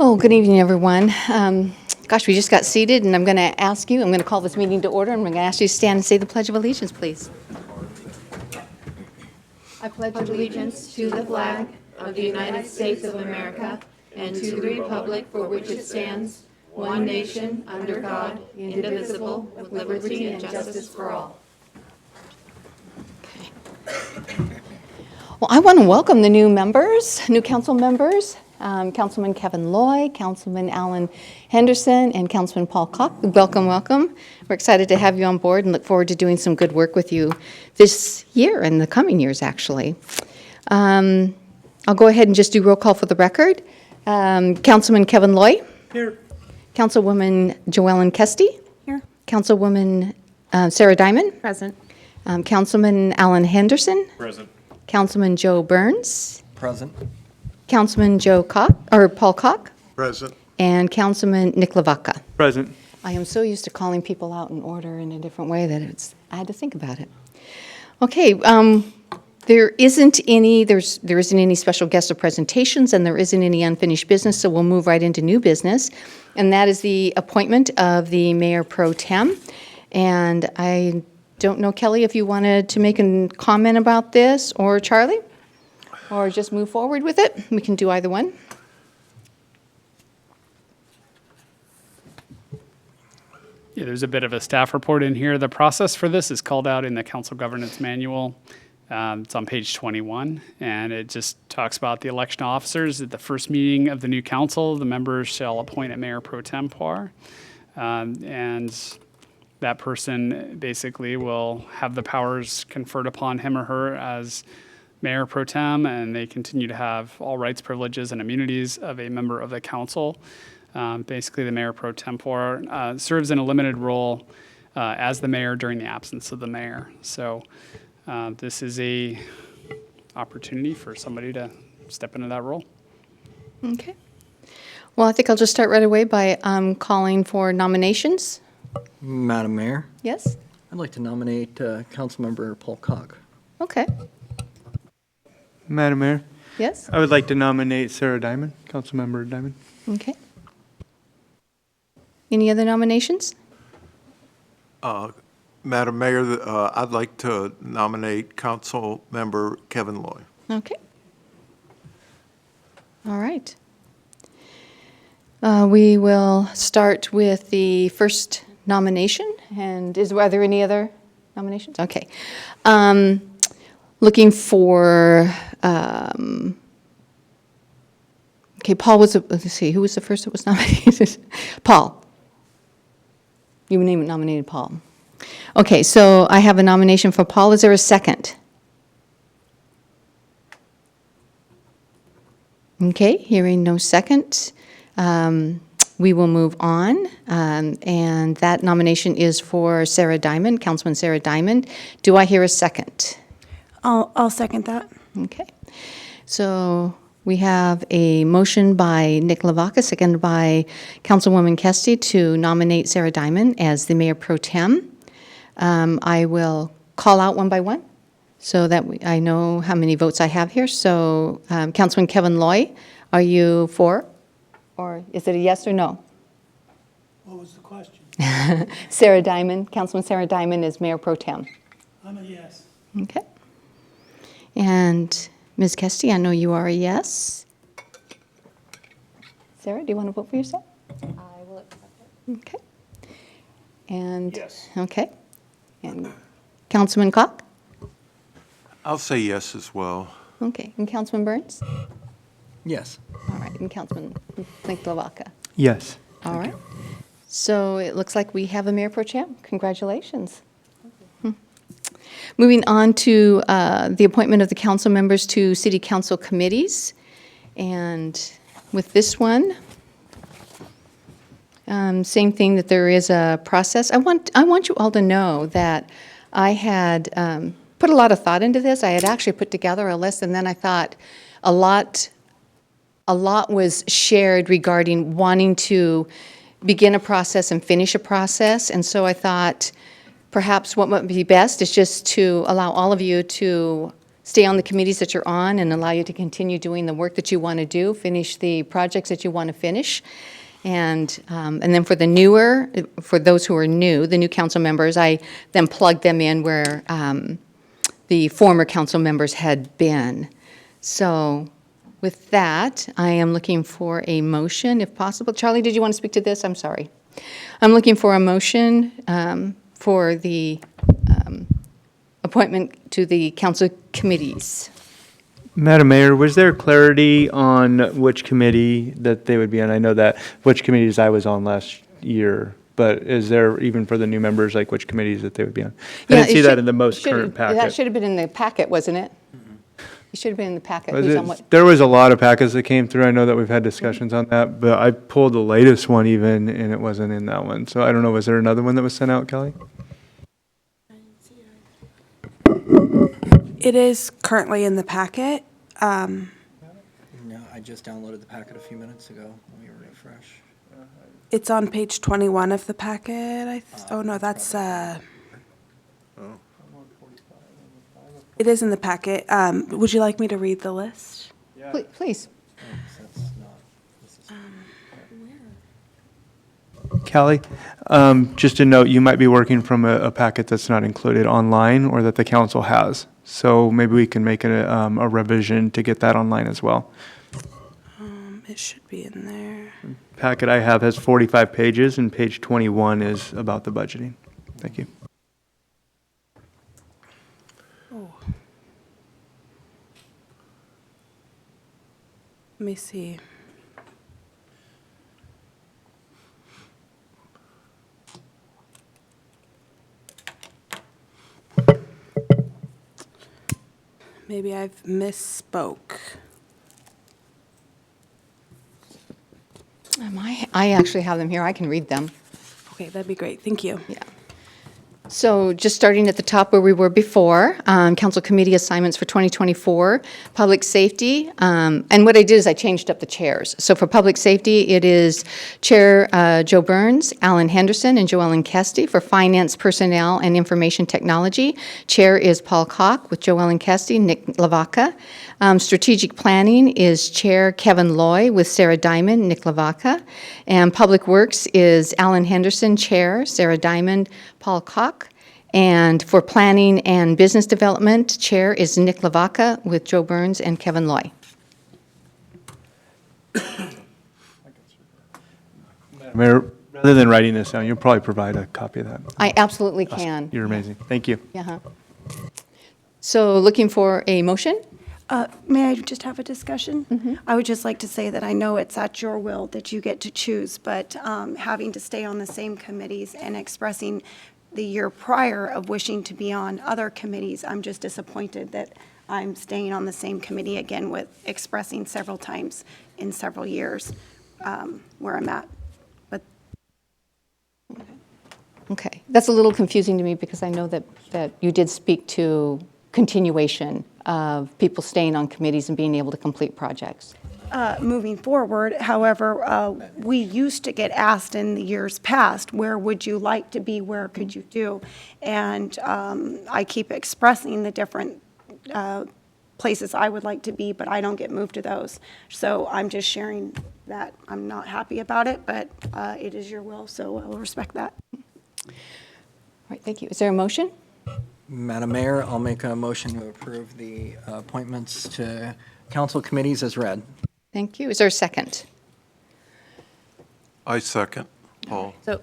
Oh, good evening, everyone. Gosh, we just got seated, and I'm going to call this meeting to order, and I'm going to ask you to stand and say the Pledge of Allegiance, please. I pledge allegiance to the flag of the United States of America and to the republic for which it stands, one nation, under God, indivisible, with liberty and justice for all. Well, I want to welcome the new council members, Councilman Kevin Loy, Councilman Alan Henderson, and Councilman Paul Koch. Welcome, welcome. We're excited to have you on board and look forward to doing some good work with you this year and the coming years, actually. I'll go ahead and just do roll call for the record. Councilman Kevin Loy. Here. Councilwoman Joellen Kesty. Here. Councilwoman Sarah Diamond. Present. Councilman Alan Henderson. Present. Councilman Joe Burns. Present. Councilman Paul Koch. Present. And Councilman Nick Lavaca. Present. I am so used to calling people out in order in a different way that I had to think about it. Okay, there isn't any special guest or presentations, and there isn't any unfinished business, so we'll move right into new business, and that is the appointment of the Mayor Pro Tem. And I don't know, Kelly, if you wanted to make a comment about this, or Charlie, or just move forward with it. We can do either one. Yeah, there's a bit of a staff report in here. The process for this is called out in the Council Governance Manual. It's on page 21, and it just talks about the election officers. At the first meeting of the new council, the members shall appoint a mayor pro tempore, and that person basically will have the powers conferred upon him or her as mayor pro tem, and they continue to have all rights, privileges, and immunities of a member of the council. Basically, the mayor pro tempore serves in a limited role as the mayor during the absence of the mayor. So this is a opportunity for somebody to step into that role. Okay. Well, I think I'll just start right away by calling for nominations. Madam Mayor, Yes? I'd like to nominate Councilmember Paul Koch. Okay. Madam Mayor, Yes? I would like to nominate Sarah Diamond, Councilmember Diamond. Okay. Any other nominations? Madam Mayor, I'd like to nominate Council Member Kevin Loy. Okay. All right. We will start with the first nomination. And are there any other nominations? Okay. Looking for, okay, Paul was, let's see, who was the first that was nominated? Paul. You nominated Paul. Okay, so I have a nomination for Paul. Is there a second? Okay, hearing no second, we will move on. And that nomination is for Sarah Diamond, Councilman Sarah Diamond. Do I hear a second? I'll second that. Okay. So we have a motion by Nick Lavaca, seconded by Councilwoman Kesty, to nominate Sarah Diamond as the Mayor Pro Tem. I will call out one by one so that I know how many votes I have here. So Councilman Kevin Loy, are you for? Or is it a yes or no? What was the question? Sarah Diamond, Councilman Sarah Diamond is Mayor Pro Tem. I'm a yes. Okay. And Ms. Kesty, I know you are a yes. Sarah, do you want to vote for yourself? I will accept it. Okay. And, Yes. okay. And Councilman Koch? I'll say yes as well. Okay. And Councilman Burns? Yes. All right. And Councilman Nick Lavaca? Yes. All right. So it looks like we have a Mayor Pro Tem. Congratulations. Moving on to the appointment of the council members to city council committees. And with this one, same thing, that there is a process. I want you all to know that I had put a lot of thought into this. I had actually put together a list, and then I thought a lot was shared regarding wanting to begin a process and finish a process. And so I thought perhaps what might be best is just to allow all of you to stay on the committees that you're on and allow you to continue doing the work that you want to do, finish the projects that you want to finish. And then for the newer, for those who are new, the new council members, I then plug them in where the former council members had been. So with that, I am looking for a motion, if possible. Charlie, did you want to speak to this? I'm sorry. I'm looking for a motion for the appointment to the council committees. Madam Mayor, was there clarity on which committee that they would be on? I know that which committees I was on last year, but is there even for the new members, like which committees that they would be on? I didn't see that in the most current That packet. should have been in the packet, wasn't it? It should have been in the packet. Was Who's it- on what? There was a lot of packets that came through. I know that we've had discussions on that, but I pulled the latest one even, and it wasn't in that one. So I don't know, was there another one that was sent out, Kelly? It is currently in the packet. No, I just downloaded the packet a few minutes ago. Let me refresh. It's on page 21 of the packet. Oh, no, that's, it is in the packet. Would you like me to read the list? Please. Kelly, just a note, you might be working from a packet that's not included online or that the council has. So maybe we can make a revision to get that online as well. It should be in there. Packet I have has 45 pages, and page 21 is about the budgeting. Thank you. Let me see. Maybe I've misspoke. I actually have them here. I can read them. Okay, that'd be great. Thank you. Yeah. So just starting at the top where we were before, council committee assignments for 2024, public safety, and what I did is I changed up the chairs. So for public safety, it is Chair Joe Burns, Alan Henderson, and Joellen Kesty. For finance, personnel, and information technology, Chair is Paul Koch with Joellen Kesty, Nick Lavaca. Strategic planning is Chair Kevin Loy with Sarah Diamond, Nick Lavaca. And public works is Alan Henderson, Chair, Sarah Diamond, Paul Koch. And for planning and business development, Chair is Nick Lavaca with Joe Burns and Kevin Loy. Mayor, rather than writing this down, you'll probably provide a copy of that. I absolutely can. You're amazing. Thank you. Yeah. So looking for a motion? May I just have a discussion? I would just like to say that I know it's at your will that you get to choose, but having to stay on the same committees and expressing the year prior of wishing to be on other committees, I'm just disappointed that I'm staying on the same committee again with expressing several times in several years where I'm at. But Okay. That's a little confusing to me because I know that you did speak to continuation of people staying on committees and being able to complete projects. moving forward, however, we used to get asked in the years past, where would you like to be, where could you do? And I keep expressing the different places I would like to be, but I don't get moved to those. So I'm just sharing that. I'm not happy about it, but it is your will, so I will respect that. All right, thank you. Is there a motion? Madam Mayor, I'll make a motion to approve the appointments to council committees as read. Thank you. Is there a second? I second, Paul. So,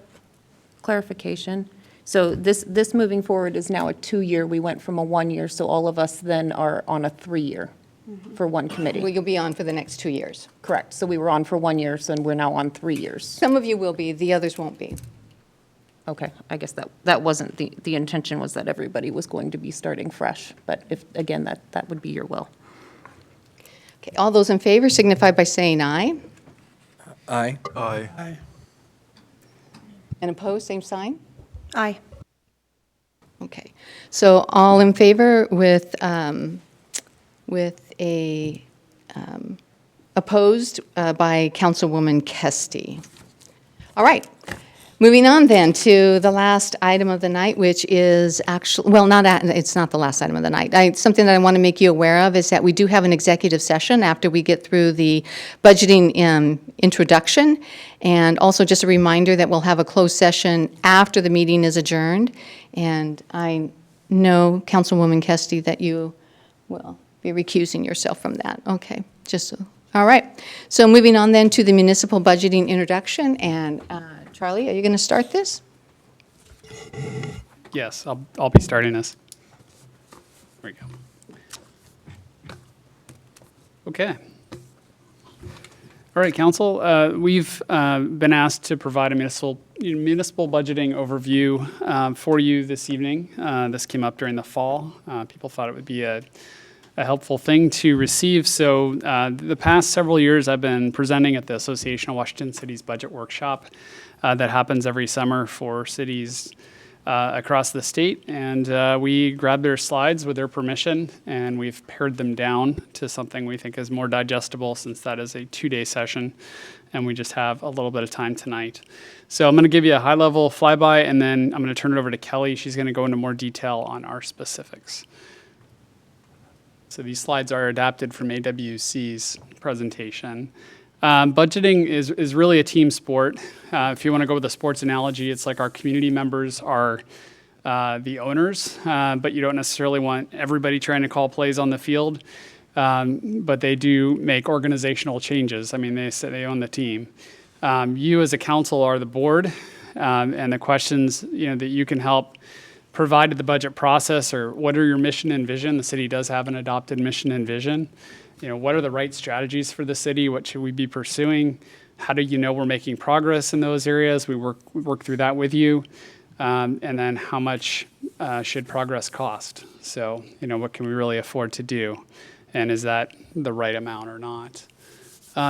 clarification. So this moving forward is now a 2-year. We went from a 1-year, so all of us then are on a 3-year for one Well, committee. you'll be on for the next 2 years. Correct. So we were on for 1 year, so we're now on 3 years. Some of you will be, the others won't be. Okay, I guess that wasn't, the intention was that everybody was going to be starting fresh. But if, again, that would be your will. Okay, all those in favor signify by saying aye. Aye. Aye. Aye. And opposed, same sign? Aye. Okay, so all in favor with a opposed by Councilwoman Kesty. All right, Moving on then to the last item of the night, which is actually, well, it's not the last item of the night. Something that I want to make you aware of is that we do have an executive session after we get through the budgeting introduction. And also just a reminder that we'll have a closed session after the meeting is adjourned. And I know, Councilwoman Kesty, that you will be recusing yourself from that. Okay, all right. So moving on then to the municipal budgeting introduction, and Charlie, are you going to start this? Yes, I'll be starting this. There we go. Okay. All right, Council, we've been asked to provide a municipal budgeting overview for you this evening. This came up during the fall. People thought it would be a helpful thing to receive. So the past several years, I've been presenting at the Association of Washington Cities Budget Workshop that happens every summer for cities across the state. And we grabbed their slides with their permission, and we've pared them down to something we think is more digestible, since that is a 2-day session, and we just have a little bit of time tonight. So I'm going to give you a high-level flyby, and then I'm going to turn it over to Kelly. She's going to go into more detail on our specifics. So these slides are adapted from AWC's presentation. Budgeting is really a team sport. If you want to go with a sports analogy, it's like our community members are the owners, but you don't necessarily want everybody trying to call plays on the field. But they do make organizational changes. I mean, they say they own the team. You as a council are the board, and the questions that you can help provide to the budget process are: what are your mission and vision? The city does have an adopted mission and vision. What are the right strategies for the city? What should we be pursuing? How do you know we're making progress in those areas? We work through that with you. And then how much should progress cost? So, what can we really afford to do? And is that the right amount or not?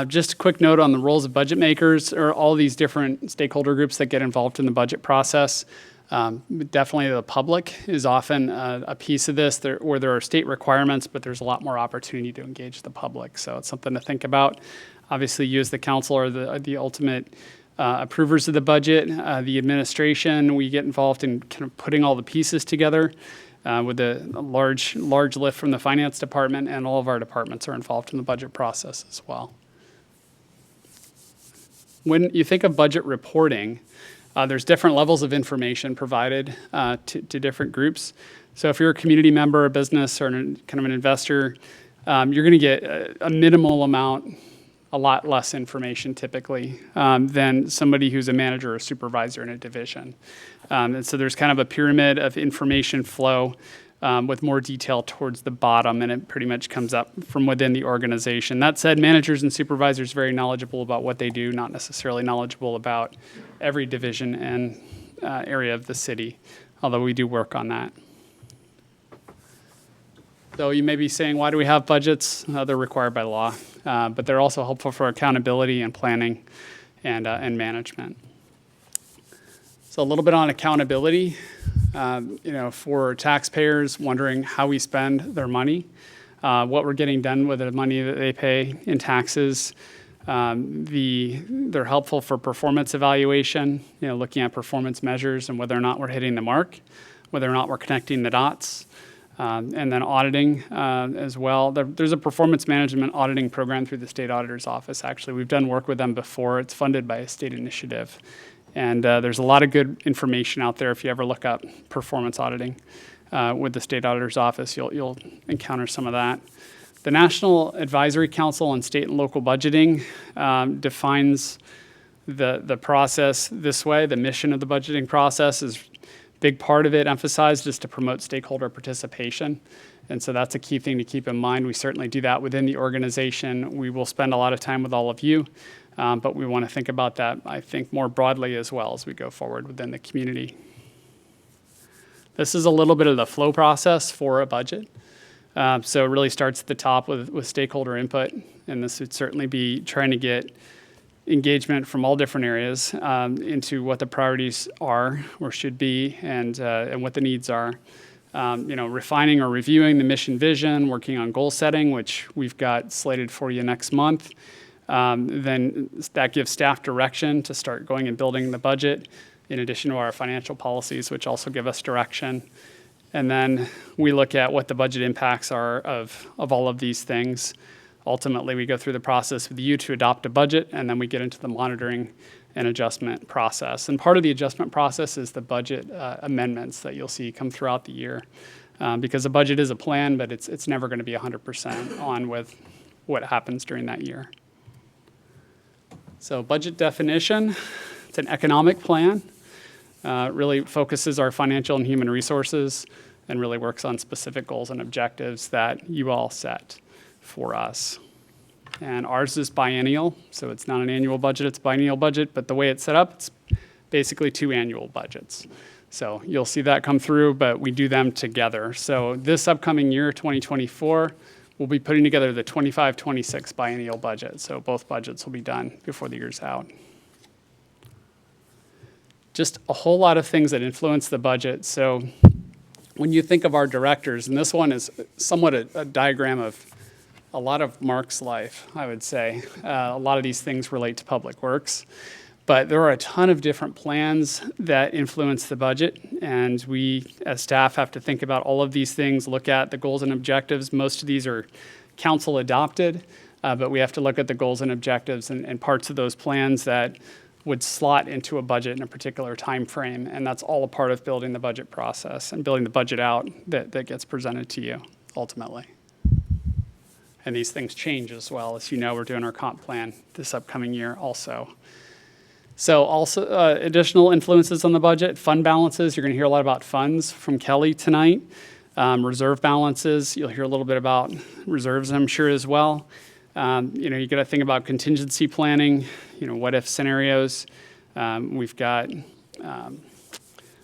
Just a quick note on the roles of budget makers, or all these different stakeholder groups that get involved in the budget process. Definitely the public is often a piece of this, where there are state requirements, but there's a lot more opportunity to engage the public. So it's something to think about. Obviously, you as the council are the ultimate approvers of the budget. The administration, we get involved in kind of putting all the pieces together with a large lift from the finance department, and all of our departments are involved in the budget process as well. When you think of budget reporting, there's different levels of information provided to different groups. So if you're a community member, a business, or kind of an investor, you're going to get a minimal amount, a lot less information typically than somebody who's a manager or supervisor in a division. And so there's kind of a pyramid of information flow with more detail towards the bottom, and it pretty much comes up from within the organization. That said, managers and supervisors are very knowledgeable about what they do, not necessarily knowledgeable about every division and area of the city, although we do work on that. So you may be saying, why do we have budgets? They're required by law, but they're also helpful for accountability and planning and management. So a little bit on accountability. For taxpayers wondering how we spend their money, what we're getting done with the money that they pay in taxes. They're helpful for performance evaluation, looking at performance measures and whether or not we're hitting the mark, whether or not we're connecting the dots. And then auditing as well. There's a performance management auditing program through the state auditor's office. Actually, we've done work with them before. It's funded by a state initiative. And there's a lot of good information out there. If you ever look up performance auditing with the state auditor's office, you'll encounter some of that. The National Advisory Council on State and Local Budgeting defines the process this way. The mission of the budgeting process is big part of it emphasized is to promote stakeholder participation. And so that's a key thing to keep in mind. We certainly do that within the organization. We will spend a lot of time with all of you, but we want to think about that, I think, more broadly as well as we go forward within the community. This is a little bit of the flow process for a budget. So it really starts at the top with stakeholder input, and this would certainly be trying to get engagement from all different areas into what the priorities are or should be, and what the needs are. Refining or reviewing the mission vision, working on goal setting, which we've got slated for you next month. Then that gives staff direction to start going and building the budget. in addition to our financial policies, which also give us direction. And then we look at what the budget impacts are of all of these things. Ultimately, we go through the process with you to adopt a budget, and then we get into the monitoring and adjustment process. And part of the adjustment process is the budget amendments that you'll see come throughout the year. Because a budget is a plan, but it's never going to be 100% on with what happens during that year. So budget definition, it's an economic plan. Really focuses our financial and human resources and really works on specific goals and objectives that you all set for us. And ours is biennial, so it's not an annual budget, it's a biennial budget, but the way it's set up, it's basically 2 annual budgets. So you'll see that come through, but we do them together. So this upcoming year, 2024, we'll be putting together the 25-26 biennial budget. So both budgets will be done before the year's out. Just a whole lot of things that influence the budget. So when you think of our directors, and this one is somewhat a diagram of a lot of Mark's life, I would say. A lot of these things relate to public works. But there are a ton of different plans that influence the budget, and we, as staff, have to think about all of these things, look at the goals and objectives. Most of these are council adopted, but we have to look at the goals and objectives and parts of those plans that would slot into a budget in a particular time frame, and that's all a part of building the budget process and building the budget out that gets presented to you, ultimately. And these things change as well. As you know, we're doing our comp plan this upcoming year also. So also additional influences on the budget, fund balances. You're going to hear a lot about funds from Kelly tonight. Reserve balances, you'll hear a little bit about reserves, I'm sure, as well. You got to think about contingency planning, what if scenarios. We've got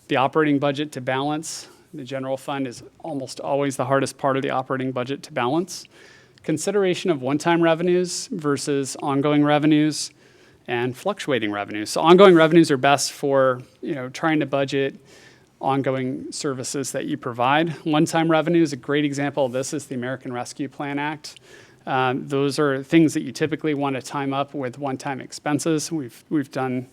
the operating budget to balance. The general fund is almost always the hardest part of the operating budget to balance. Consideration of one-time revenues versus ongoing revenues, and fluctuating revenues. So ongoing revenues are best for, trying to budget ongoing services that you provide. One-time revenue is a great example of this is the American Rescue Plan Act. Those are things that you typically want to time up with one-time expenses. We've done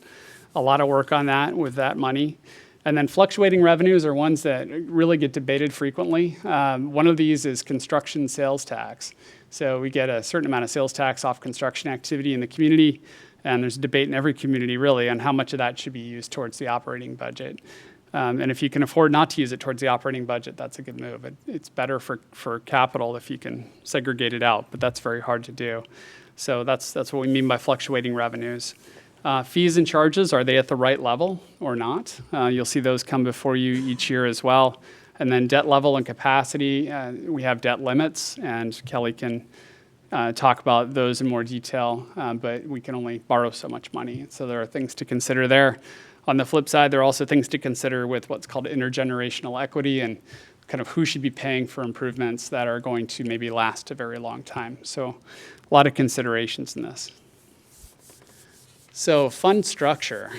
a lot of work on that with that money. And then fluctuating revenues are ones that really get debated frequently. One of these is construction sales tax. So we get a certain amount of sales tax off construction activity in the community. And there's a debate in every community, really, on how much of that should be used towards the operating budget. And if you can afford not to use it towards the operating budget, that's a good move. It's better for capital if you can segregate it out, but that's very hard to do. So that's what we mean by fluctuating revenues. Fees and charges, are they at the right level or not? You'll see those come before you each year as well. And then debt level and capacity, we have debt limits, and Kelly can talk about those in more detail, but we can only borrow so much money. So there are things to consider there. On the flip side, there are also things to consider with what's called intergenerational equity and kind of who should be paying for improvements that are going to maybe last a very long time. So a lot of considerations in this. So fund structure.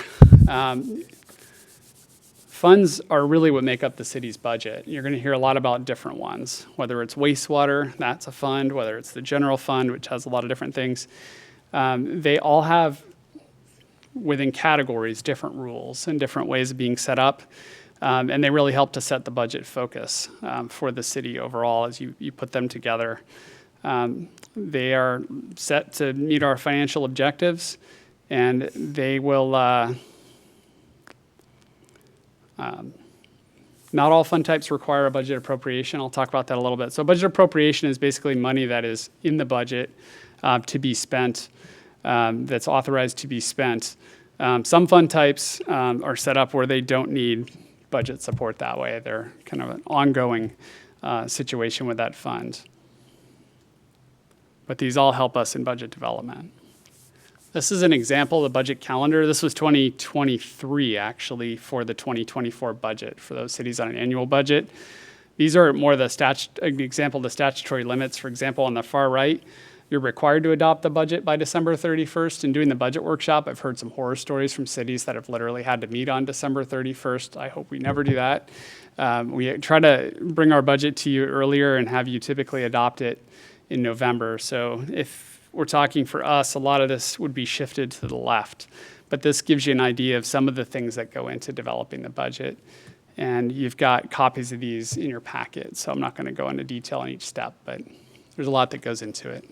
Funds are really what make up the city's budget. You're going to hear a lot about different ones, whether it's wastewater, that's a fund, whether it's the general fund, which has a lot of different things. They all have, within categories, different rules and different ways of being set up. And they really help to set the budget focus for the city overall as you put them together. They are set to meet our financial objectives, and they will not all fund types require a budget appropriation. I'll talk about that a little bit. So budget appropriation is basically money that is in the budget to be spent, that's authorized to be spent. Some fund types are set up where they don't need budget support that way. They're kind of an ongoing situation with that fund. But these all help us in budget development. This is an example of the budget calendar. This was 2023, actually, for the 2024 budget for those cities on an annual budget. These are more an example of the statutory limits. For example, on the far right, you're required to adopt the budget by December 31st. In doing the budget workshop, I've heard some horror stories from cities that have literally had to meet on December 31st. I hope we never do that. We try to bring our budget to you earlier and have you typically adopt it in November. So if we're talking for us, a lot of this would be shifted to the left. but this gives you an idea of some of the things that go into developing the budget. And you've got copies of these in your packet, so I'm not going to go into detail on each step, but there's a lot that goes into it.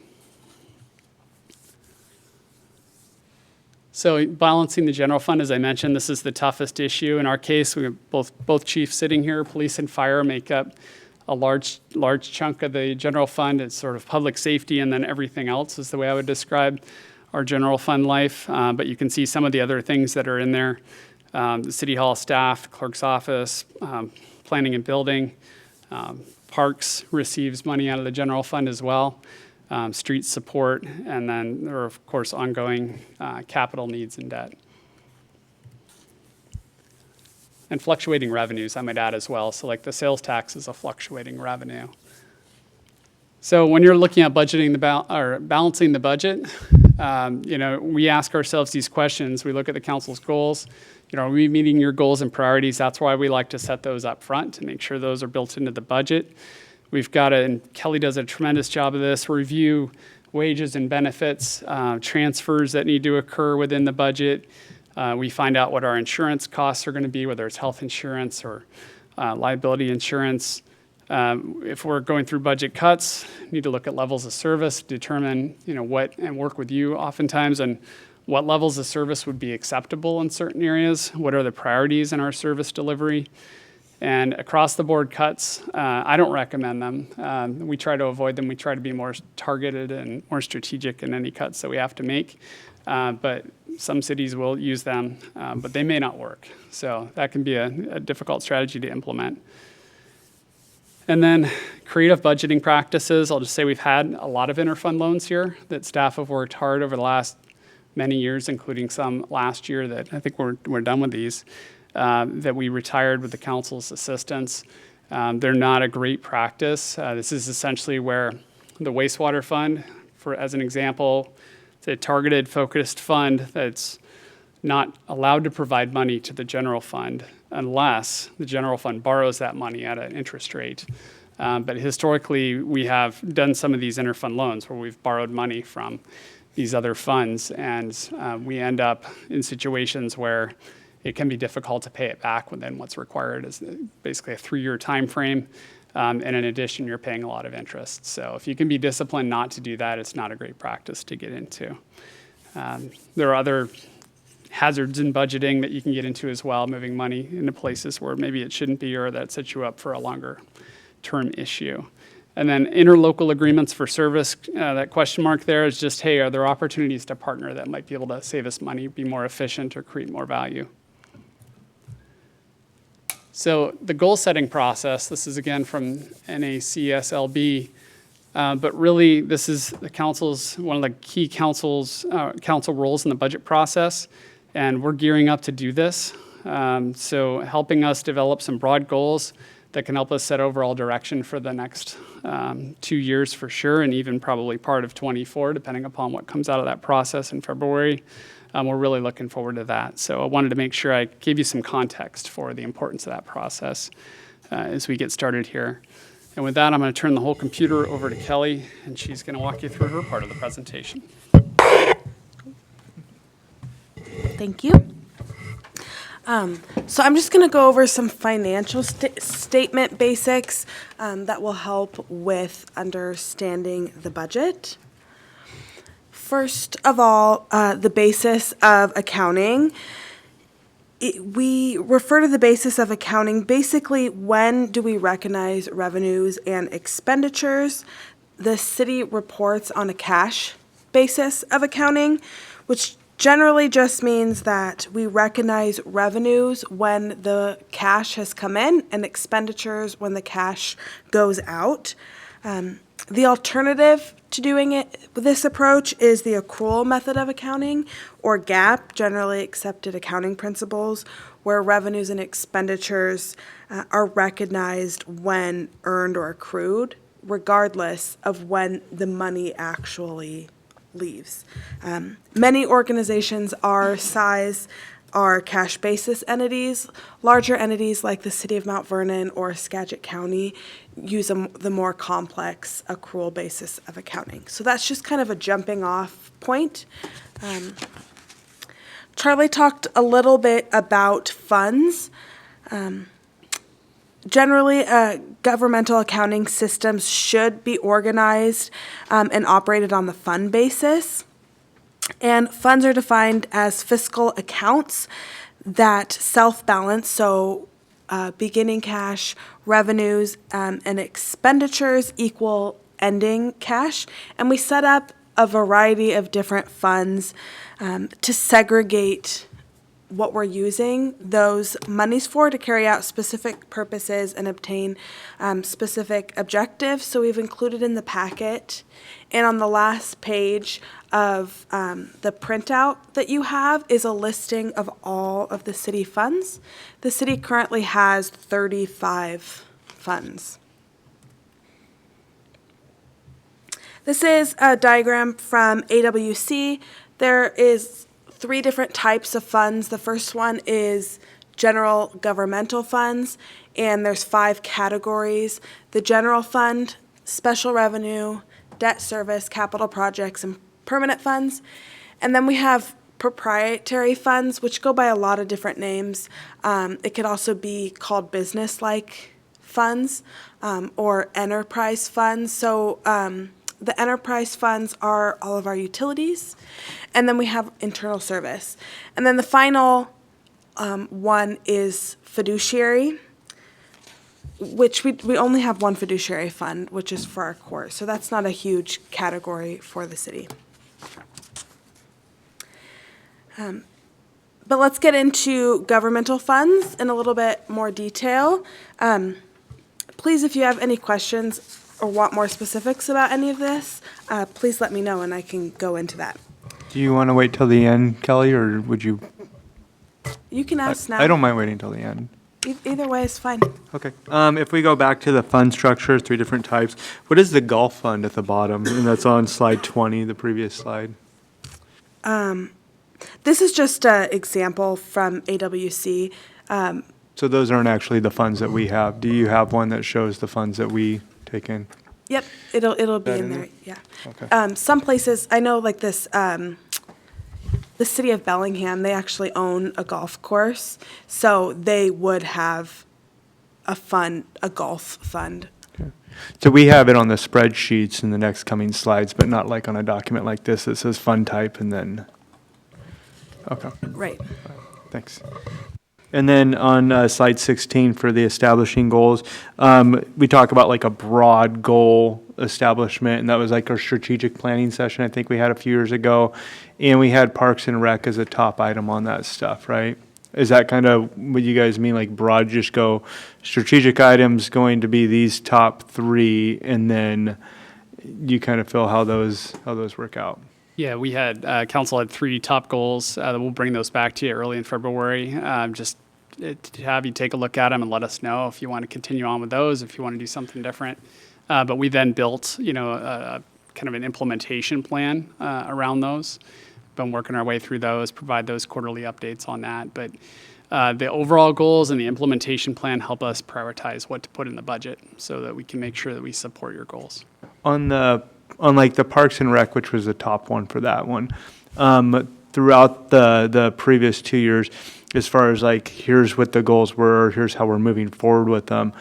So balancing the general fund, as I mentioned, this is the toughest issue. In our case, we have both chiefs sitting here. Police and fire make up a large chunk of the general fund. It's sort of public safety, and then everything else is the way I would describe our general fund life. But you can see some of the other things that are in there. The city hall staff, clerk's office, planning and building, parks receives money out of the general fund as well. Street support, and then there are, of course, ongoing capital needs and debt. And fluctuating revenues, I might add as well. So like the sales tax is a fluctuating revenue. So when you're looking at budgeting or balancing the budget, we ask ourselves these questions. We look at the council's goals. Are we meeting your goals and priorities? That's why we like to set those up front to make sure those are built into the budget. We've got to, and Kelly does a tremendous job of this, review wages and benefits, transfers that need to occur within the budget. We find out what our insurance costs are going to be, whether it's health insurance or liability insurance. If we're going through budget cuts, need to look at levels of service, determine what, and work with you oftentimes on what levels of service would be acceptable in certain areas, what are the priorities in our service delivery. And across the board cuts, I don't recommend them. We try to avoid them. We try to be more targeted and more strategic in any cuts that we have to make. But some cities will use them, but they may not work. So that can be a difficult strategy to implement. And then creative budgeting practices. I'll just say we've had a lot of interfund loans here that staff have worked hard over the last many years, including some last year that I think we're done with these. That we retired with the council's assistance. They're not a great practice. This is essentially where the wastewater fund, as an example, it's a targeted, focused fund that's not allowed to provide money to the general fund unless the general fund borrows that money at an interest rate. But historically, we have done some of these interfund loans where we've borrowed money from these other funds, and we end up in situations where it can be difficult to pay it back within what's required is basically a 3-year time frame. And in addition, you're paying a lot of interest. So if you can be disciplined not to do that, it's not a great practice to get into. There are other hazards in budgeting that you can get into as well, moving money into places where maybe it shouldn't be or that sets you up for a longer term issue. And then interlocal agreements for service, that question mark there is just, hey, are there opportunities to partner that might be able to save us money, be more efficient, or create more value? So the goal setting process, this is again from NACSLB, but really this is the council's, one of the key council roles in the budget process, and we're gearing up to do this. So helping us develop some broad goals that can help us set overall direction for the next 2 years for sure, and even probably part of 24, depending upon what comes out of that process in February. We're really looking forward to that. So I wanted to make sure I gave you some context for the importance of that process as we get started here. And with that, I'm going to turn the whole computer over to Kelly, and she's going to walk you through her part of the presentation. Thank you. So I'm just going to go over some financial statement basics that will help with understanding the budget. First of all, the basis of accounting. We refer to the basis of accounting, basically when do we recognize revenues and expenditures. The city reports on a cash basis of accounting, which generally just means that we recognize revenues when the cash has come in and expenditures when the cash goes out. The alternative to doing it with this approach is the accrual method of accounting, or GAAP, generally accepted accounting principles, where revenues and expenditures are recognized when earned or accrued, regardless of when the money actually leaves. Many organizations our size are cash basis entities. Larger entities like the City of Mount Vernon or Skagit County use the more complex accrual basis of accounting. So that's just kind of a jumping off point. Charlie talked a little bit about funds. Generally, governmental accounting systems should be organized and operated on the fund basis. And funds are defined as fiscal accounts that self-balance, so beginning cash, revenues, and expenditures equal ending cash. And we set up a variety of different funds to segregate what we're using those monies for to carry out specific purposes and obtain specific objectives. So we've included in the packet and on the last page of the printout that you have is a listing of all of the city funds. The city currently has 35 funds. This is a diagram from AWC. There is 3 different types of funds. The first one is general governmental funds, and there's 5 categories. The general fund, special revenue, debt service, capital projects, and permanent funds. And then we have proprietary funds, which go by a lot of different names. It could also be called business-like funds or enterprise funds. So the enterprise funds are all of our utilities, and then we have internal service. And then the final one is fiduciary, which we only have one fiduciary fund, which is for our court. So that's not a huge category for the city. But let's get into governmental funds in a little bit more detail. Please, if you have any questions or want more specifics about any of this, please let me know and I can go into that. Do you want to wait till the end, Kelly, or would you? You can ask now. I don't mind waiting till the end. Either way is fine. Okay. If we go back to the fund structure, 3 different types, what is the golf fund at the bottom? And that's on slide 20, the previous slide. This is just an example from AWC. So those aren't actually the funds that we have. Do you have one that shows the funds that we take in? Yep, it'll be That in in there, there? yeah. Okay. Some places, I know like this, the city of Bellingham, they actually own a golf course, so they would have a fund, a golf fund. So we have it on the spreadsheets in the next coming slides, but not like on a document like this that says fund type and then, okay, Right. thanks. And then on slide 16 for the establishing goals, we talk about like a broad goal establishment, and that was like our strategic planning session I think we had a few years ago. And we had Parks and Rec as a top item on that stuff, right? Is that kind of what you guys mean, like broad, just go strategic items going to be these top 3, and then you kind of feel how those work out? Yeah, we had, council had 3 top goals. We'll bring those back to you early in February. Just to have you take a look at them and let us know if you want to continue on with those, if you want to do something different. But we then built, a kind of an implementation plan around those. Been working our way through those, provide those quarterly updates on that. But the overall goals and the implementation plan help us prioritize what to put in the budget so that we can make sure that we support your goals. On like the Parks and Rec, which was the top one for that one, throughout the previous 2 years, as far as like, here's what the goals were, here's how we're moving forward with them.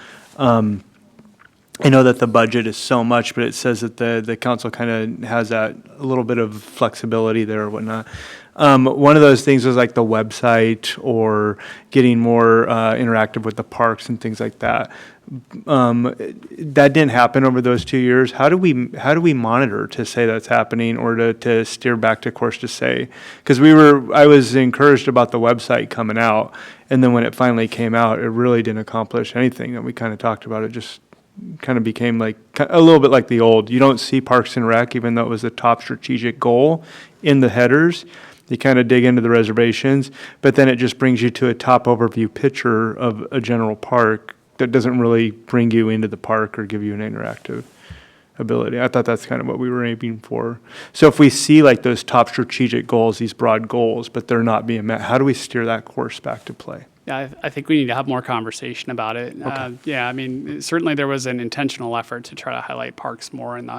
I know that the budget is so much, but it says that the council kind of has that a little bit of flexibility there or whatnot. One of those things was like the website or getting more interactive with the parks and things like that. That didn't happen over those 2 years. How do we monitor to say that's happening, or to steer back to course to say? Because I was encouraged about the website coming out, and then when it finally came out, it really didn't accomplish anything that we kind of talked about. It just kind of became like a little bit like the old. You don't see Parks and Rec, even though it was the top strategic goal, in the headers. You kind of dig into the reservations, but then it just brings you to a top overview picture of a general park that doesn't really bring you into the park or give you an interactive ability. I thought that's kind of what we were aiming for. So if we see like those top strategic goals, these broad goals, but they're not being met, how do we steer that course back to play? Yeah, I think we need to have more conversation about it. Yeah, I mean, certainly there was an intentional effort to try to highlight parks more in the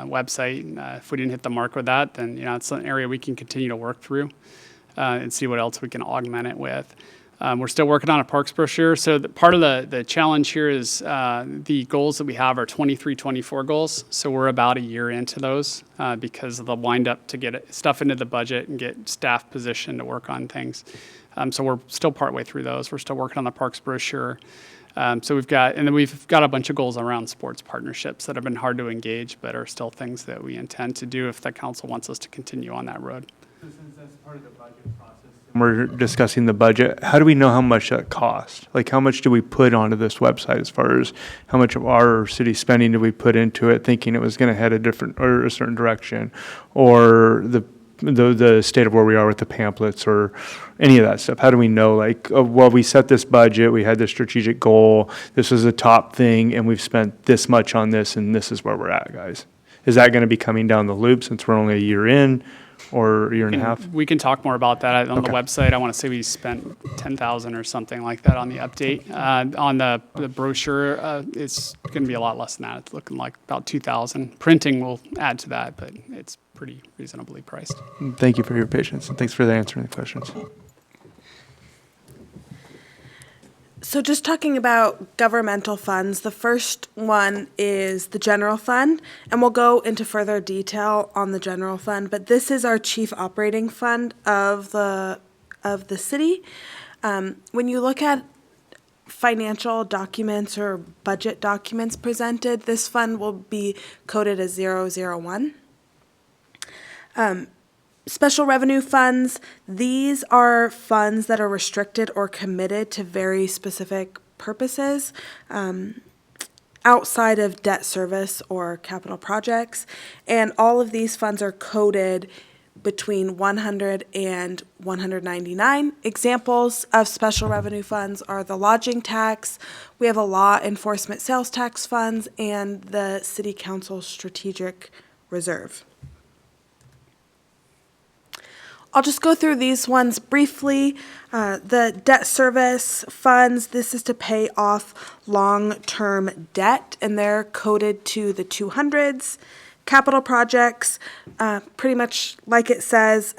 website. If we didn't hit the mark with that, then it's an area we can continue to work through. and see what else we can augment it with. We're still working on a parks brochure. So part of the challenge here is the goals that we have are 23-24 goals. So we're about a year into those because of the wind up to get stuff into the budget and get staff positioned to work on things. So we're still partway through those. We're still working on the parks brochure. So we've got a bunch of goals around sports partnerships that have been hard to engage, but are still things that we intend to do if the council wants us to continue on that road. So since that's part of the budget process, and we're discussing the budget, how do we know how much that costs? Like, how much do we put onto this website as far as how much of our city spending do we put into it, thinking it was going to head a different or a certain direction, or the state of where we are with the pamphlets or any of that stuff? How do we know, like, well, we set this budget, we had this strategic goal, this was a top thing, and we've spent this much on this, and this is where we're at, guys? Is that going to be coming down the loop since we're only a year in or a year and a half? We can talk more about that on the Okay. website. I want to say we spent 10,000 or something like that on the update. On the brochure, it's going to be a lot less than that. It's looking like about 2,000. Printing will add to that, but it's pretty reasonably priced. Thank you for your patience, and thanks for answering the questions. So just talking about governmental funds, the first one is the general fund, and we'll go into further detail on the general fund, but this is our chief operating fund of the city. When you look at financial documents or budget documents presented, this fund will be coded as 001. Special revenue funds, these are funds that are restricted or committed to very specific purposes outside of debt service or capital projects. And all of these funds are coded between 100 and 199. Examples of special revenue funds are the lodging tax, we have a law enforcement sales tax funds, and the city council strategic reserve. I'll just go through these ones briefly. The debt service funds, this is to pay off long-term debt, and they're coded to the 200s. Capital projects, pretty much like it says,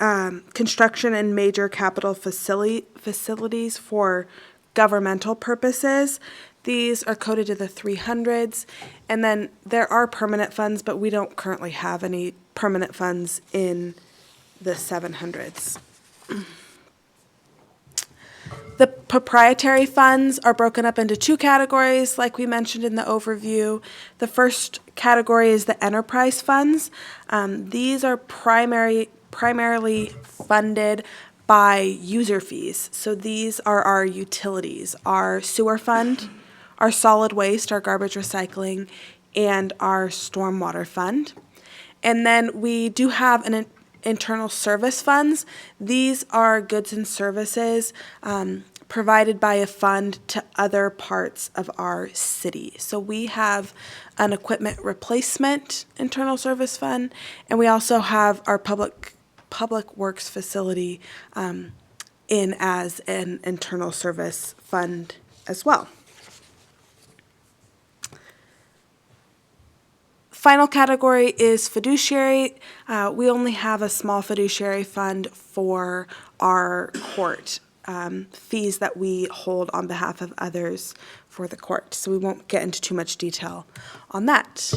construction and major capital facilities for governmental purposes. These are coded to the 300s. And then there are permanent funds, but we don't currently have any permanent funds in the 700s. The proprietary funds are broken up into two categories, like we mentioned in the overview. The first category is the enterprise funds. These are primarily funded by user fees. So these are our utilities, our sewer fund, our solid waste, our garbage recycling, and our stormwater fund. And then we do have an internal service funds. These are goods and services provided by a fund to other parts of our city. So we have an equipment replacement internal service fund, and we also have our public works facility in as an internal service fund as well. Final category is fiduciary. We only have a small fiduciary fund for our court fees that we hold on behalf of others for the court. So we won't get into too much detail on that.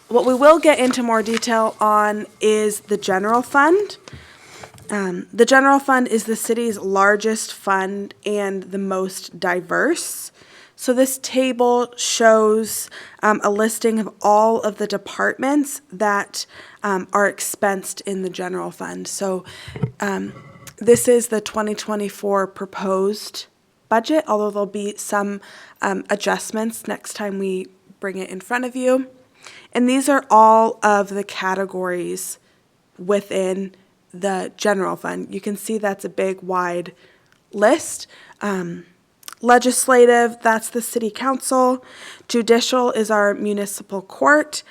What we will get into more detail on is the general fund. The general fund is the city's largest fund and the most diverse. So this table shows a listing of all of the departments that are expensed in the general fund. So this is the 2024 proposed budget, although there'll be some adjustments next time we bring it in front of you. And these are all of the categories within the general fund. You can see that's a big, wide list. Legislative, that's the city council. Judicial is our municipal court.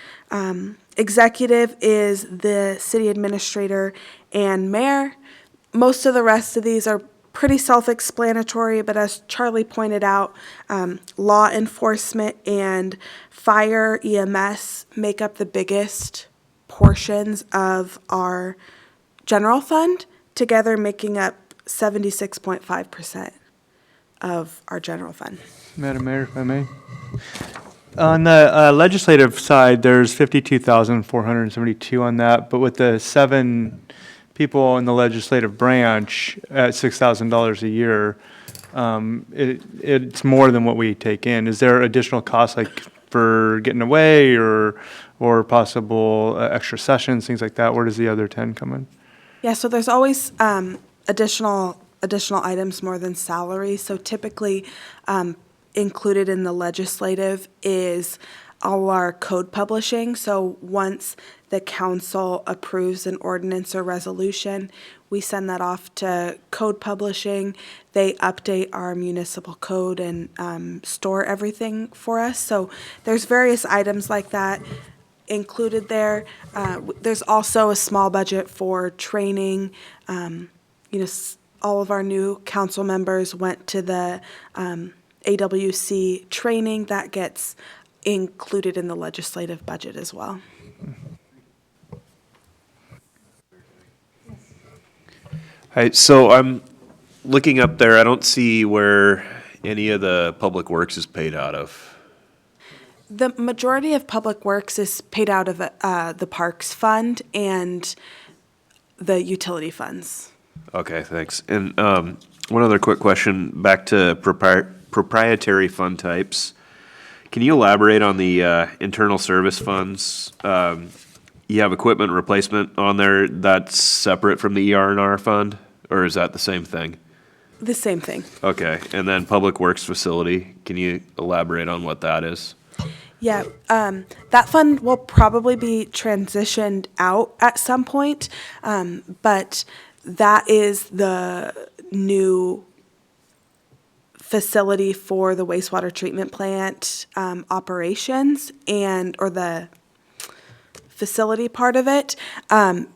Executive is the city administrator and mayor. Most of the rest of these are pretty self-explanatory, but as Charlie pointed out, law enforcement and fire EMS make up the biggest portions of our general fund. together making up 76.5% of our general fund. Madam Mayor, if I may. On the legislative side, there's 52,472 on that, but with the 7 people in the legislative branch at $6,000 a year, it's more than what we take in. Is there additional costs like for getting away or possible extra sessions, things like that? Where does the other 10 come in? Yeah, so there's always additional items more than salary. So typically, included in the legislative is all our code publishing. So once the council approves an ordinance or resolution, we send that off to code publishing. They update our municipal code and store everything for us. So there's various items like that included there. There's also a small budget for training. All of our new council members went to the AWC training. That gets included in the legislative budget as well. Hi, so I'm looking up there, I don't see where any of the public works is paid out of. The majority of public works is paid out of the parks fund and the utility funds. Okay, thanks. And one other quick question, back to proprietary fund types. Can you elaborate on the internal service funds? You have equipment replacement on there, that's separate from the ER&R fund, or is that the same thing? The same thing. Okay, and then public works facility, can you elaborate on what that is? Yeah, that fund will probably be transitioned out at some point, but that is the new facility for the wastewater treatment plant operations or the facility part of it, and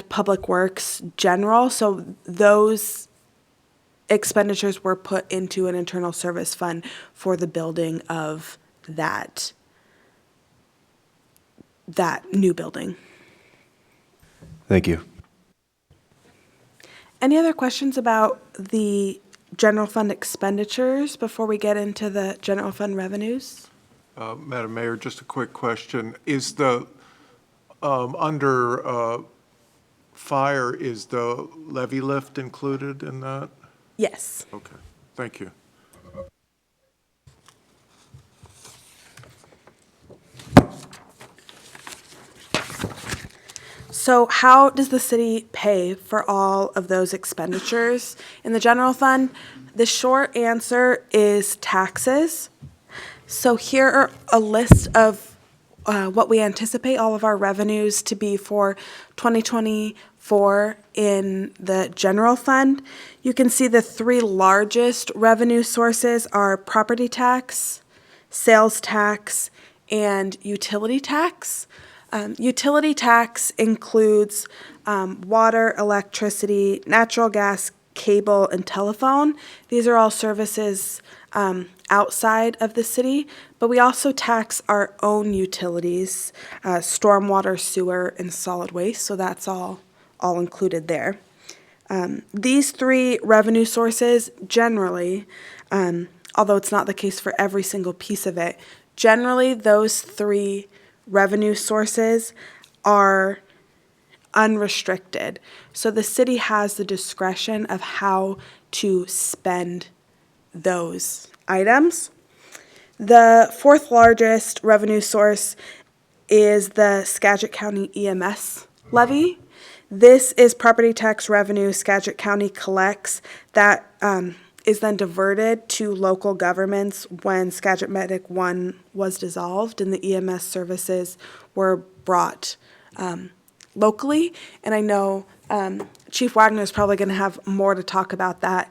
public works general. So those expenditures were put into an internal service fund for the building of that new building. Thank you. Any other questions about the general fund expenditures before we get into the general fund revenues? Madam Mayor, just a quick question. Is the, under fire, is the levy lift included in that? Yes. Okay, thank you. So how does the city pay for all of those expenditures in the general fund? The short answer is taxes. So here are a list of what we anticipate all of our revenues to be for 2024 in the general fund. You can see the 3 largest revenue sources are property tax, sales tax, and utility tax. Utility tax includes water, electricity, natural gas, cable, and telephone. These are all services outside of the city, but we also tax our own utilities, stormwater, sewer, and solid waste, so that's all included there. These 3 revenue sources generally, although it's not the case for every single piece of it, generally those 3 revenue sources are unrestricted. So the city has the discretion of how to spend those items. The 4th largest revenue source is the Skagit County EMS levy. This is property tax revenue Skagit County collects that is then diverted to local governments when Skagit Medic 1 was dissolved and the EMS services were brought locally. And I know Chief Wagner is probably going to have more to talk about that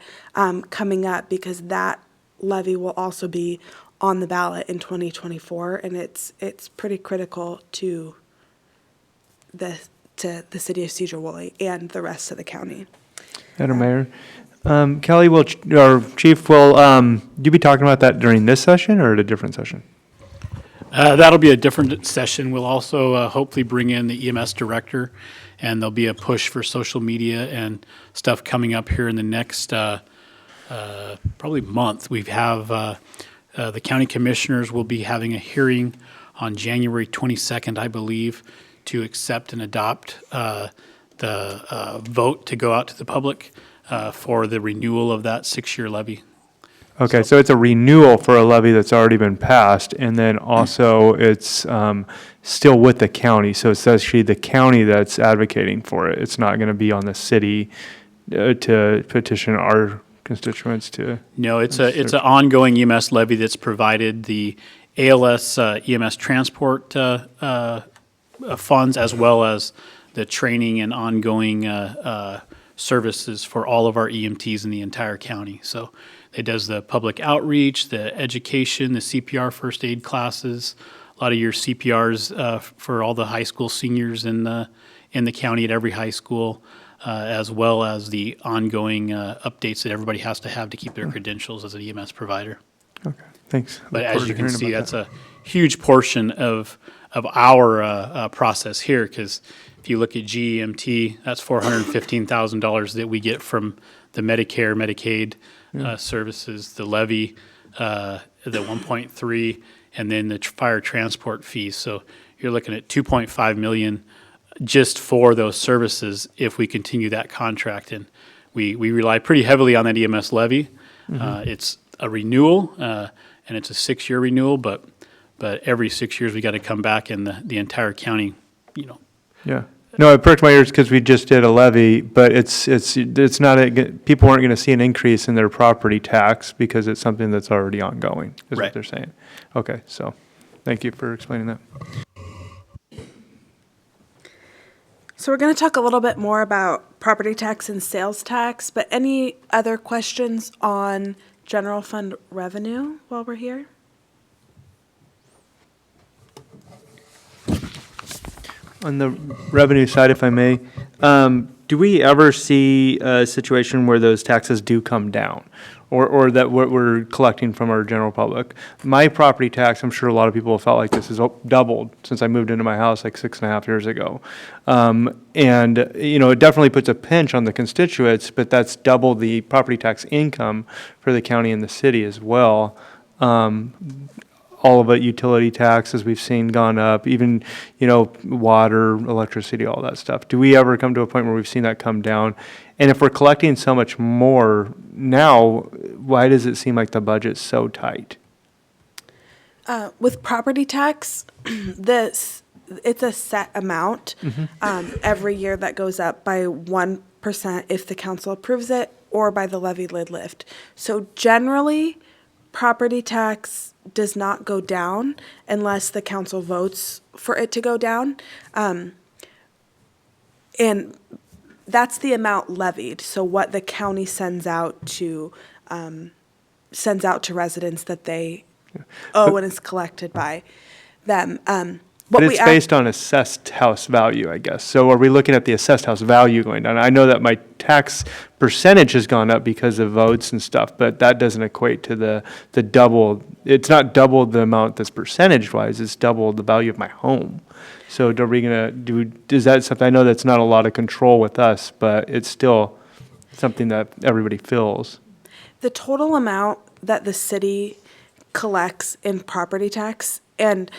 coming up, because that levy will also be on the ballot in 2024, and it's pretty critical to the city of Sedro-Woolley and the rest of the county. Madam Mayor, Kelly, or Chief, will you be talking about that during this session or at a different session? That'll be a different session. We'll also hopefully bring in the EMS director, and there'll be a push for social media and stuff coming up here in the next probably month. We have the county commissioners will be having a hearing on January 22nd, I believe, to accept and adopt the vote to go out to the public for the renewal of that 6-year levy. Okay, so it's a renewal for a levy that's already been passed, and then also it's still with the county, so it's actually the county that's advocating for it. It's not going to be on the city to petition our constituents to. No, it's an ongoing EMS levy that's provided the ALS EMS transport funds, as well as the training and ongoing services for all of our EMTs in the entire county. So it does the public outreach, the education, the CPR first aid classes, a lot of your CPRs for all the high school seniors in the county at every high school, as well as the ongoing updates that everybody has to have to keep their credentials as an EMS provider. Okay, thanks. But as you can see, that's a huge portion of our process here, because if you look at GEMT, that's $415,000 that we get from the Medicare, Medicaid services, the levy, the 1.3, and then the fire transport fees. So you're looking at 2.5 million just for those services if we continue that contract. And we rely pretty heavily on that EMS levy. It's a renewal, and it's a 6-year renewal, but every 6 years we got to come back, and the entire county, Yeah. No, it perked my ears because we just did a levy, but it's not, people aren't going to see an increase in their property tax because it's something that's already ongoing, is Right. what they're saying. Okay, so thank you for explaining that. So we're going to talk a little bit more about property tax and sales tax, but any other questions on general fund revenue while we're here? On the revenue side, if I may, do we ever see a situation where those taxes do come down? Or that what we're collecting from our general public? My property tax, I'm sure a lot of people have felt like this, has doubled since I moved into my house like 6.5 years ago. And, it definitely puts a pinch on the constituents, but that's double the property tax income for the county and the city as well. All of it, utility tax, as we've seen, gone up, even, water, electricity, all that stuff. Do we ever come to a point where we've seen that come down? And if we're collecting so much more now, why does it seem like the budget's so tight? With property tax, it's a set amount every year that goes up by 1% if the council approves it, or by the levy lid lift. So generally, property tax does not go down unless the council votes for it to go down. And that's the amount levied. So what the county sends out to residents that they owe and is collected by them. But it's based on assessed house value, I guess. So are we looking at the assessed house value going down? I know that my tax percentage has gone up because of votes and stuff, but that doesn't equate to the double. It's not double the amount that's percentage-wise, it's double the value of my home. So are we is that something, I know that's not a lot of control with us, but it's still something that everybody feels. The total amount that the city collects in property tax, and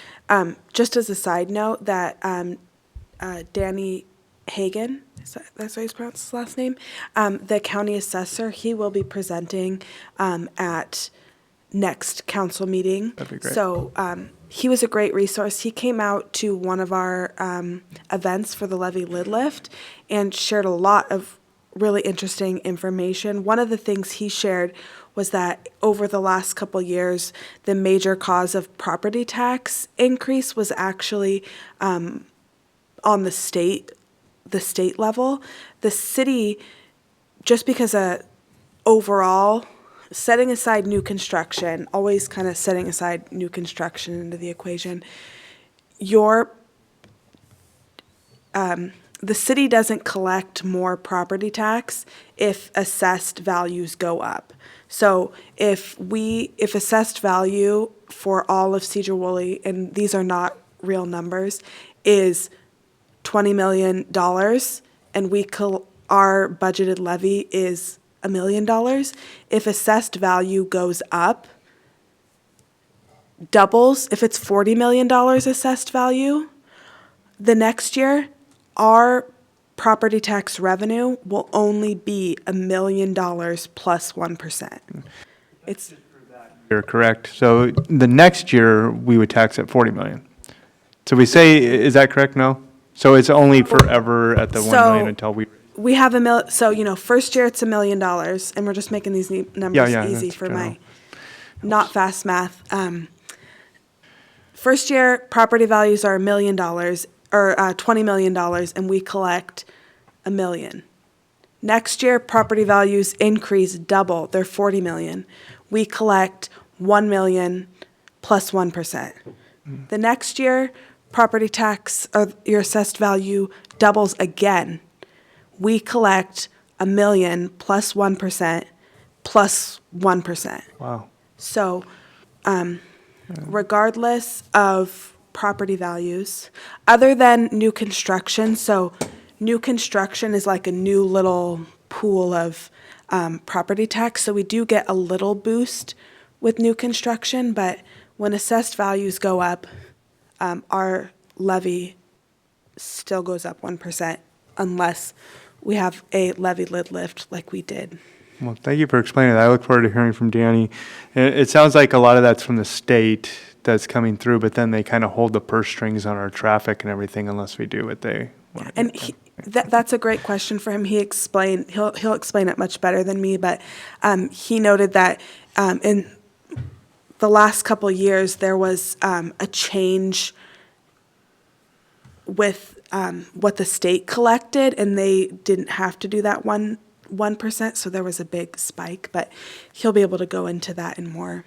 just as a side note, that Danny Hagan, that's how he's pronounced his last name, the county assessor, he will be presenting at next council meeting. That'd be great. So he was a great resource. He came out to one of our events for the levy lid lift and shared a lot of really interesting information. One of the things he shared was that over the last couple years, the major cause of property tax increase was actually on the state level. The city, just because overall, setting aside new construction, always kind of setting aside new construction into the equation, the city doesn't collect more property tax if assessed values go up. So if assessed value for all of Sedro-Woolley, and these are not real numbers, is $20 million, and our budgeted levy is $1 million. If assessed value goes up, doubles, if it's $40 million assessed value, the next year, our property tax revenue will only be $1 million plus 1%. It's, You're correct. So the next year, we would tax at 40 million. So we say, is that correct? No? So it's only forever at the 1 million until we have first year it's $1 million, and we're just making these numbers yeah, easy that's for general. my not fast math. First year property values are $1 million or $20 million, and we collect $1 million. Next year property values increase double; they're $40 million. We collect $1 million plus 1%. The next year property tax or your assessed value doubles again. We collect $1 million plus 1% plus 1%. Wow. So, regardless of property values, other than new construction, so new construction is like a new little pool of property tax. So we do get a little boost with new construction, but when assessed values go up, our levy still goes up 1% unless we have a levy lid lift like we did. Well, thank you for explaining that. I look forward to hearing from Danny. It sounds like a lot of that's from the state that's coming through, but then they kind of hold the purse strings on our traffic and everything unless we do what they want. And that's a great question for him. He'll explain it much better than me, but he noted that in the last couple years there was a change with what the state collected, and they didn't have to do that 1%, so there was a big spike, but he'll be able to go into that in more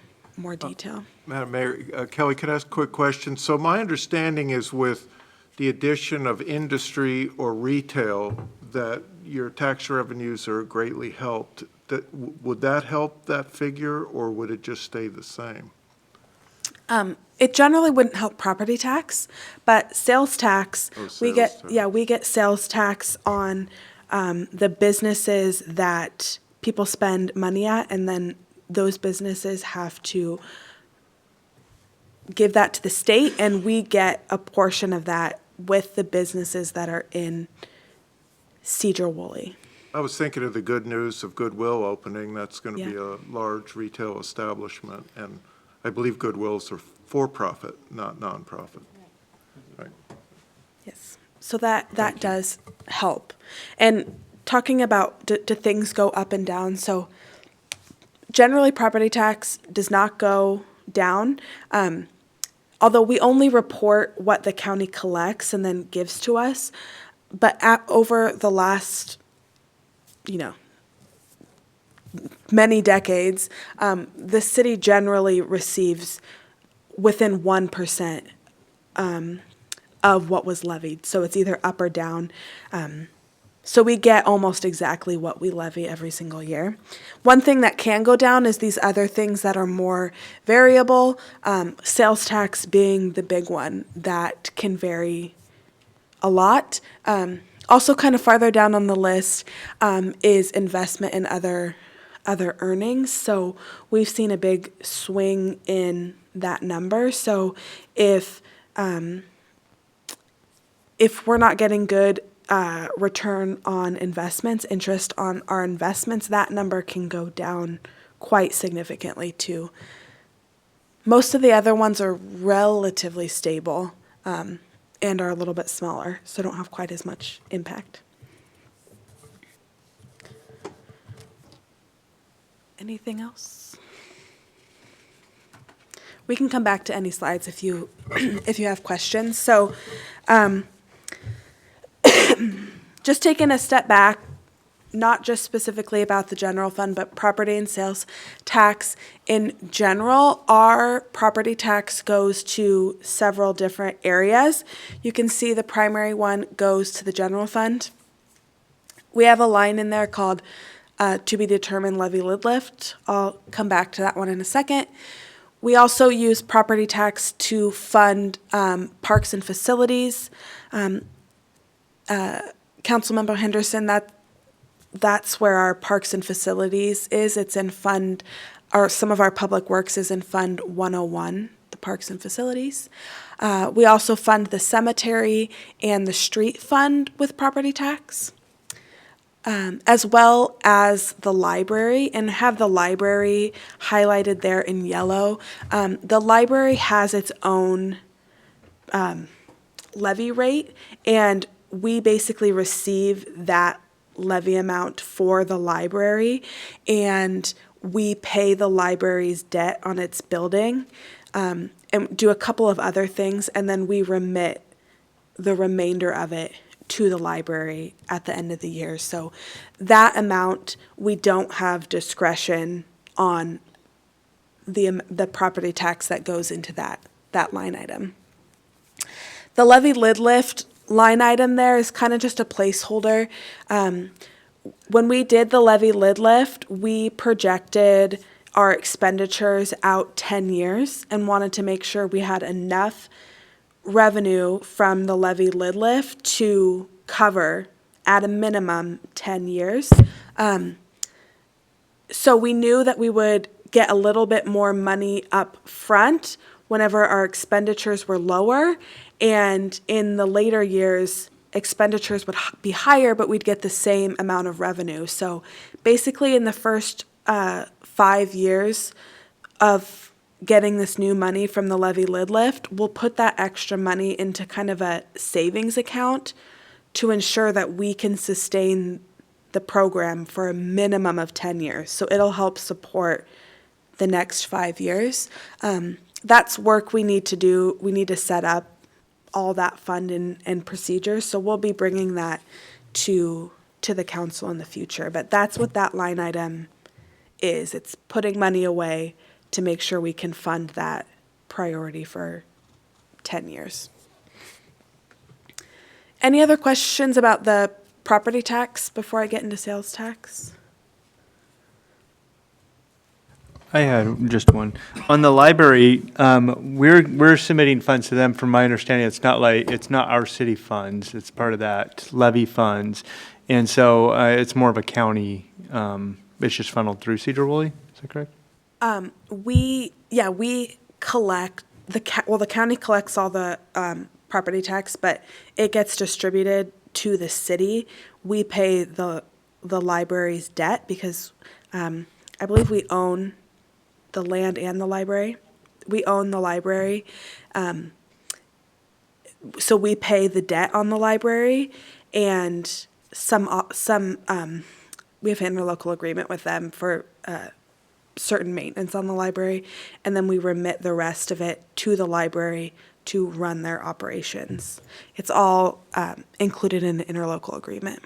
detail. Madam Mayor, Kelly, could I ask a quick question? So my understanding is with the addition of industry or retail, that your tax revenues are greatly helped. Would that help that figure, or would it just stay the same? It generally wouldn't help property tax, but sales tax, we get sales tax on the businesses that people spend money at, and then those businesses have to give that to the state, and we get a portion of that with the businesses that are in Sedro-Woolley. I was thinking of the good news of Goodwill opening. That's going to be Yeah. a large retail establishment, and I believe Goodwills are for-profit, not nonprofit. Right. Yes, so that does help. And talking about do things go up and down, so generally property tax does not go down, although we only report what the county collects and then gives to us. But over the last, many decades, the city generally receives within 1% of what was levied. So it's either up or down. So we get almost exactly what we levy every single year. One thing that can go down is these other things that are more variable, sales tax being the big one that can vary a lot. Also kind of farther down on the list is investment in other earnings. So we've seen a big swing in that number. So if we're not getting good return on investments, interest on our investments, that number can go down quite significantly too. Most of the other ones are relatively stable and are a little bit smaller, so don't have quite as much impact. Anything else? We can come back to any slides if you have questions. So just taking a step back, not just specifically about the general fund, but property and sales tax in general, our property tax goes to several different areas. You can see the primary one goes to the general fund. We have a line in there called to be determined levy lid lift. I'll come back to that one in a second. We also use property tax to fund parks and facilities. Councilmember Henderson, that's where our parks and facilities is. It's in fund, or some of our public works is in Fund 101, the parks and facilities. We also fund the cemetery and the street fund with property tax, as well as the library, and have the library highlighted there in yellow. The library has its own levy rate, and we basically receive that levy amount for the library, and we pay the library's debt on its building, and do a couple of other things, and then we remit the remainder of it to the library at the end of the year. So that amount, we don't have discretion on the property tax that goes into that line item. The levy lid lift line item there is kind of just a placeholder. When we did the levy lid lift, we projected our expenditures out 10 years and wanted to make sure we had enough revenue from the levy lid lift to cover at a minimum 10 years. So we knew that we would get a little bit more money up front whenever our expenditures were lower, and in the later years, expenditures would be higher, but we'd get the same amount of revenue. So basically in the first 5 years of getting this new money from the levy lid lift, we'll put that extra money into kind of a savings account to ensure that we can sustain the program for a minimum of 10 years. So it'll help support the next 5 years. That's work we need to do. We need to set up all that fund and procedures. So we'll be bringing that to the council in the future. But that's what that line item is. It's putting money away to make sure we can fund that priority for 10 years. Any other questions about the property tax before I get into sales tax? I had just one. On the library, we're submitting funds to them. From my understanding, it's not our city funds. It's part of that levy funds. And so it's more of a county, it's just funneled through Sedro-Woolley, is that correct? We collect, the county collects all the property tax, but it gets distributed to the city. We pay the library's debt because I believe we own the land and the library. We own the library. So we pay the debt on the library, and some we have an interlocal agreement with them for certain maintenance on the library, and then we remit the rest of it to the library to run their operations. It's all included in the interlocal agreement.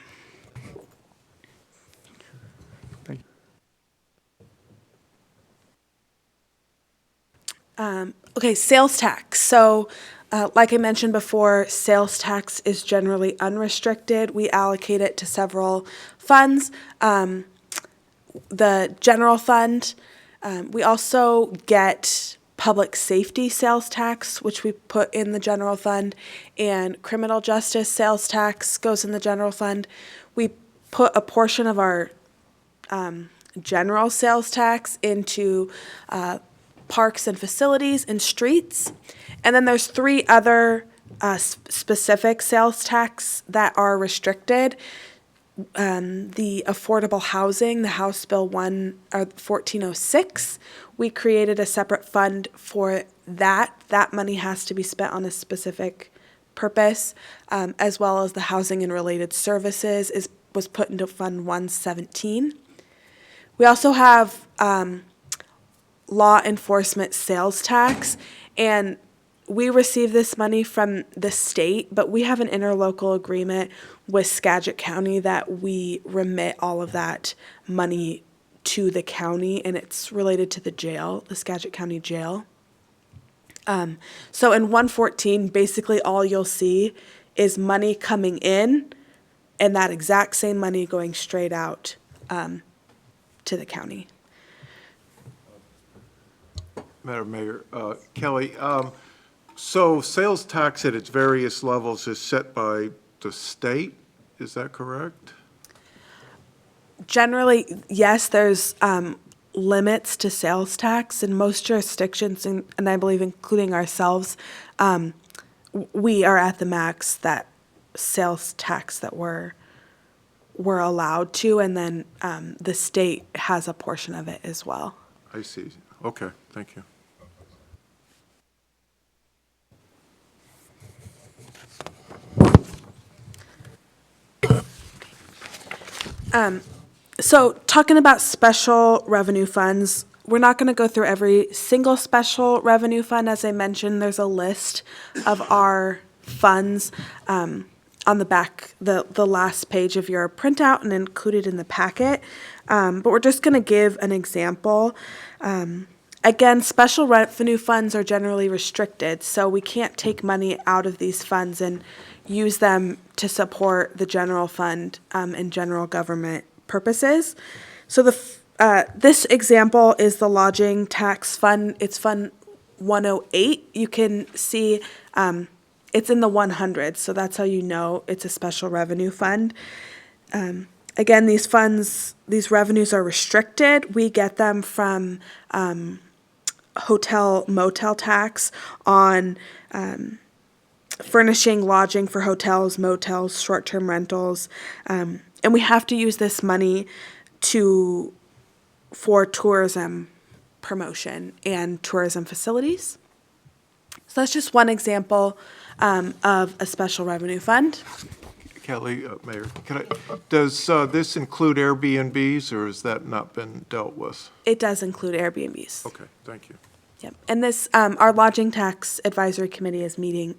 Thank you. Okay, sales tax. So like I mentioned before, sales tax is generally unrestricted. We allocate it to several funds. The general fund, we also get public safety sales tax, which we put in the general fund, and criminal justice sales tax goes in the general fund. We put a portion of our general sales tax into parks and facilities and streets. And then there's 3 other specific sales tax that are restricted. The affordable housing, the House Bill 1406, we created a separate fund for that. That money has to be spent on a specific purpose, as well as the housing and related services was put into Fund 117. We also have law enforcement sales tax, and we receive this money from the state, but we have an interlocal agreement with Skagit County that we remit all of that money to the county, and it's related to the jail, the Skagit County Jail. So in 114, basically all you'll see is money coming in and that exact same money going straight out to the county. Madam Mayor, Kelly, so sales tax at its various levels is set by the state, is that correct? Generally, yes, there's limits to sales tax in most jurisdictions, and I believe including ourselves. We are at the max that sales tax that we're allowed to, and then the state has a portion of it as well. I see. Okay, thank you. So talking about special revenue funds, we're not going to go through every single special revenue fund. As I mentioned, there's a list of our funds on the back, the last page of your printout and included in the packet. But we're just going to give an example. Again, special revenue funds are generally restricted, so we can't take money out of these funds and use them to support the general fund and general government purposes. So this example is the lodging tax fund. It's Fund 108. You can see it's in the 100s, so that's how you know it's a special revenue fund. Again, these revenues are restricted. We get them from hotel motel tax on furnishing lodging for hotels, motels, short-term rentals, and we have to use this money for tourism promotion and tourism facilities. So that's just one example of a special revenue fund. Kelly, Mayor, does this include Airbnbs, or has that not been dealt with? It does include Airbnbs. Okay, thank you. Yep. And this, our lodging tax advisory committee is meeting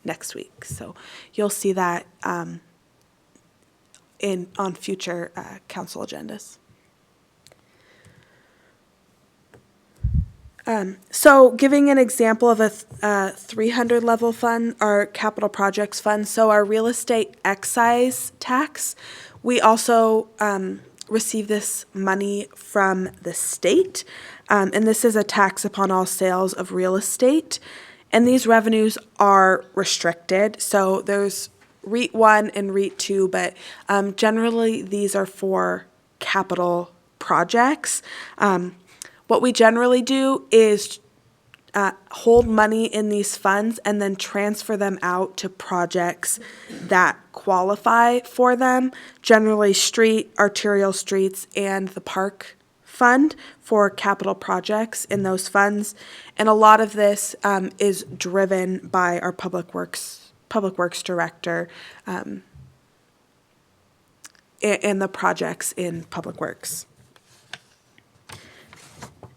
next week, so you'll see that on future council agendas. So giving an example of a 300 level fund, our capital projects fund, so our real estate excise tax, we also receive this money from the state, and this is a tax upon all sales of real estate, and these revenues are restricted, so there's REIT 1 and REIT 2, but generally these are for capital projects. What we generally do is hold money in these funds and then transfer them out to projects that qualify for them, generally arterial streets, and the park fund for capital projects in those funds. And a lot of this is driven by our Public Works Director and the projects in Public Works.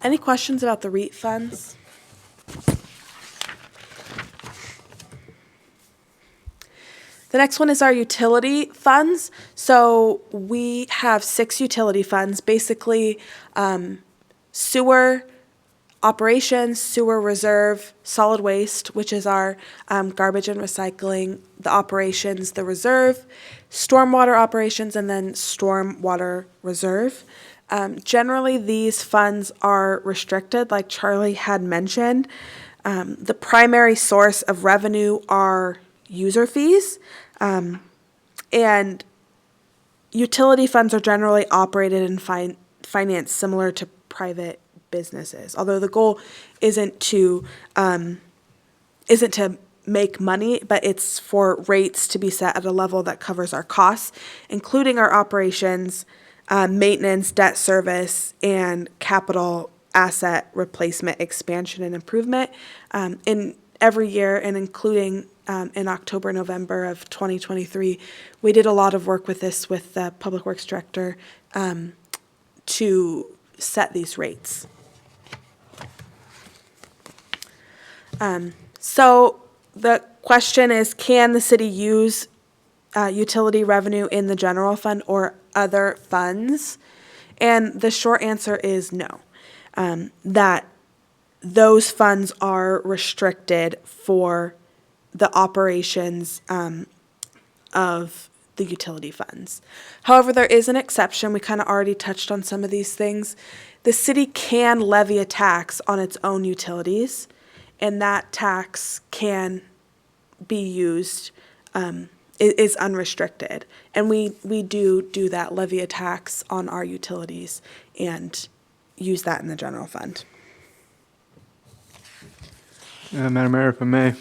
Any questions about the REIT funds? The next one is our utility funds. So we have 6 utility funds, basically sewer operations, sewer reserve, solid waste, which is our garbage and recycling, the operations, the reserve, stormwater operations, and then stormwater reserve. Generally, these funds are restricted, like Charlie had mentioned. The primary source of revenue are user fees, and utility funds are generally operated and financed similar to private businesses. Although the goal isn't to make money, but it's for rates to be set at a level that covers our costs, including our operations, maintenance, debt service, and capital asset replacement, expansion, and improvement. In every year, and including in October, November of 2023, we did a lot of work with this with the Public Works Director to set these rates. So the question is, can the city use utility revenue in the general fund or other funds? And the short answer is no, that those funds are restricted for the operations of the utility funds. However, there is an exception. We kind of already touched on some of these things. The city can levy a tax on its own utilities, and that tax can be used, is unrestricted. And we do that, levy a tax on our utilities and use that in the general fund. Madam Mayor, if I may.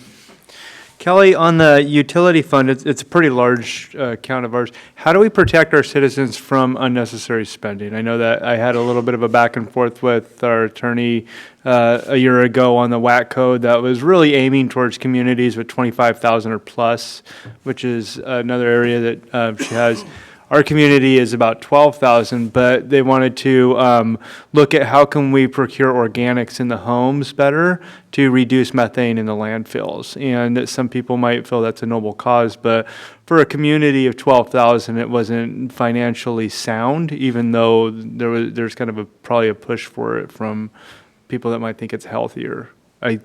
Kelly, on the utility fund, it's a pretty large account of ours. How do we protect our citizens from unnecessary spending? I know that I had a little bit of a back and forth with our attorney a year ago on the WAC code that was really aiming towards communities with 25,000 or plus, which is another area that she has. Our community is about 12,000, but they wanted to look at how can we procure organics in the homes better to reduce methane in the landfills. And some people might feel that's a noble cause, but for a community of 12,000, it wasn't financially sound, even though there's kind of probably a push for it from people that might think it's healthier. I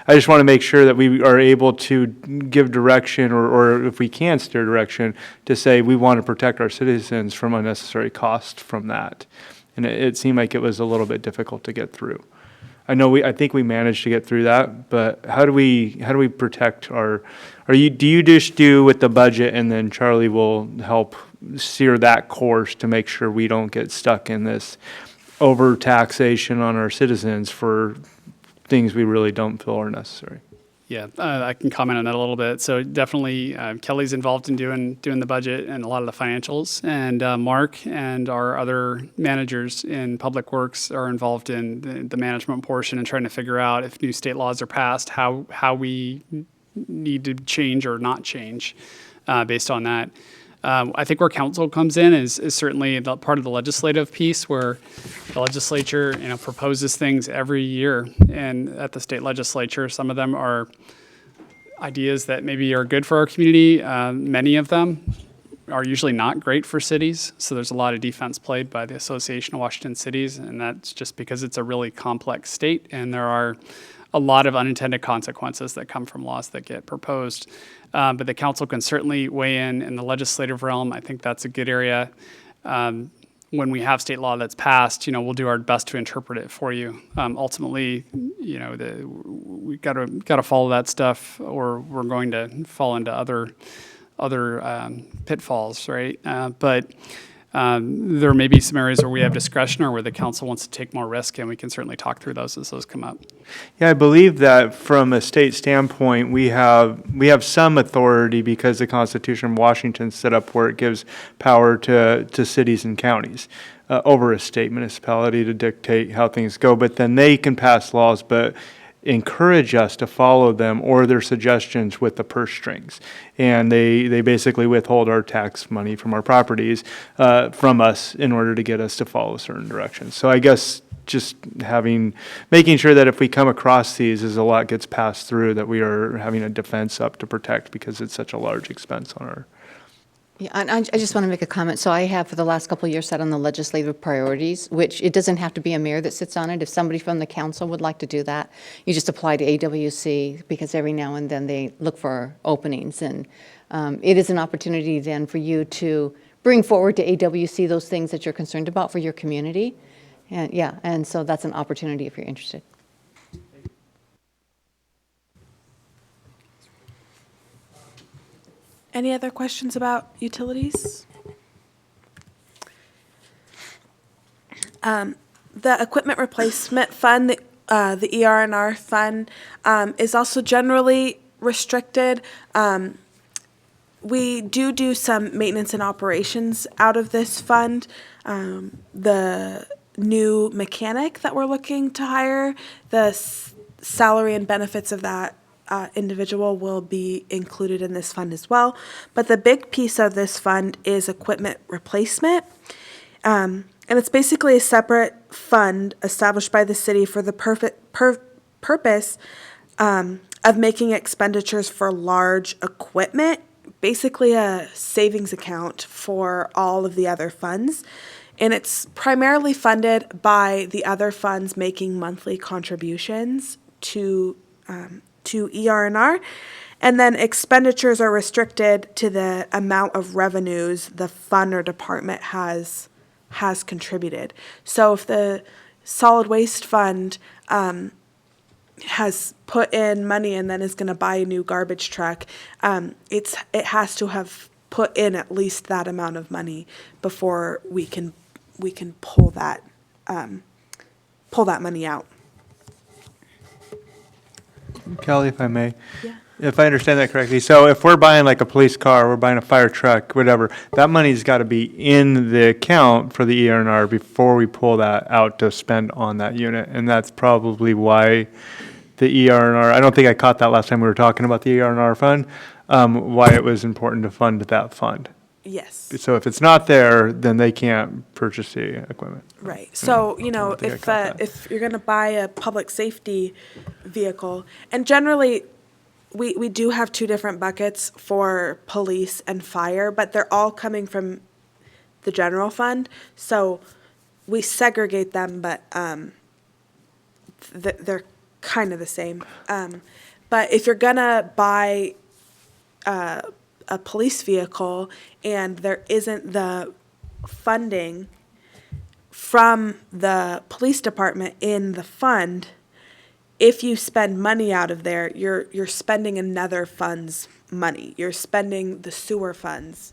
just want to make sure that we are able to give direction, or if we can steer direction, to say we want to protect our citizens from unnecessary cost from that. And it seemed like it was a little bit difficult to get through. I think we managed to get through that, but how do we protect our, do you just do with the budget and then Charlie will help steer that course to make sure we don't get stuck in this over taxation on our citizens for things we really don't feel are necessary? Yeah, I can comment on that a little bit. So definitely, Kelly's involved in doing the budget and a lot of the financials, and Mark and our other managers in Public Works are involved in the management portion and trying to figure out if new state laws are passed, how we need to change or not change based on that. I think where council comes in is certainly the part of the legislative piece, where the legislature, proposes things every year, and at the state legislature, some of them are ideas that maybe are good for our community. Many of them are usually not great for cities, so there's a lot of defense played by the Association of Washington Cities, and that's just because it's a really complex state, and there are a lot of unintended consequences that come from laws that get proposed. But the council can certainly weigh in the legislative realm. I think that's a good area. When we have state law that's passed, we'll do our best to interpret it for you. Ultimately, we got to follow that stuff, or we're going to fall into other pitfalls, right? But there may be some areas where we have discretion or where the council wants to take more risk, and we can certainly talk through those as those come up. Yeah, I believe that from a state standpoint, we have some authority because the Constitution of Washington set up where it gives power to cities and counties over a state municipality to dictate how things go. But then they can pass laws, but encourage us to follow them or their suggestions with the purse strings. And they basically withhold our tax money from our properties from us in order to get us to follow certain directions. So I guess just making sure that if we come across these, as a lot gets passed through, that we are having a defense up to protect, because it's such a large expense on our. Yeah, and I just want to make a comment. So I have, for the last couple of years, sat on the legislative priorities, which it doesn't have to be a mayor that sits on it. If somebody from the council would like to do that, you just apply to AWC, because every now and then they look for openings. And it is an opportunity then for you to bring forward to AWC those things that you're concerned about for your community. And yeah, and so that's an opportunity if you're interested. Any other questions about utilities? The equipment replacement fund, the ER&R fund, is also generally restricted. We do some maintenance and operations out of this fund. The new mechanic that we're looking to hire, the salary and benefits of that individual will be included in this fund as well. But the big piece of this fund is equipment replacement. And it's basically a separate fund established by the city for the purpose of making expenditures for large equipment, basically a savings account for all of the other funds. And it's primarily funded by the other funds making monthly contributions to ER&R. And then expenditures are restricted to the amount of revenues the fund or department has contributed. So if the solid waste fund has put in money and then is going to buy a new garbage truck, it has to have put in at least that amount of money before we can pull that money out. Kelly, if I may. Yeah. If I understand that correctly, so if we're buying like a police car, we're buying a fire truck, whatever, that money's got to be in the account for the ER&R before we pull that out to spend on that unit. And that's probably why the ER&R, I don't think I caught that last time we were talking about the ER&R fund, why it was important to fund that fund. Yes. So if it's not there, then they can't purchase the equipment. Right. So, I don't think I caught that. if you're going to buy a public safety vehicle, and generally we do have two different buckets for police and fire, but they're all coming from the general fund. So we segregate them, but they're kind of the same. But if you're going to buy a police vehicle and there isn't the funding from the police department in the fund, if you spend money out of there, you're spending another fund's money. You're spending the sewer fund's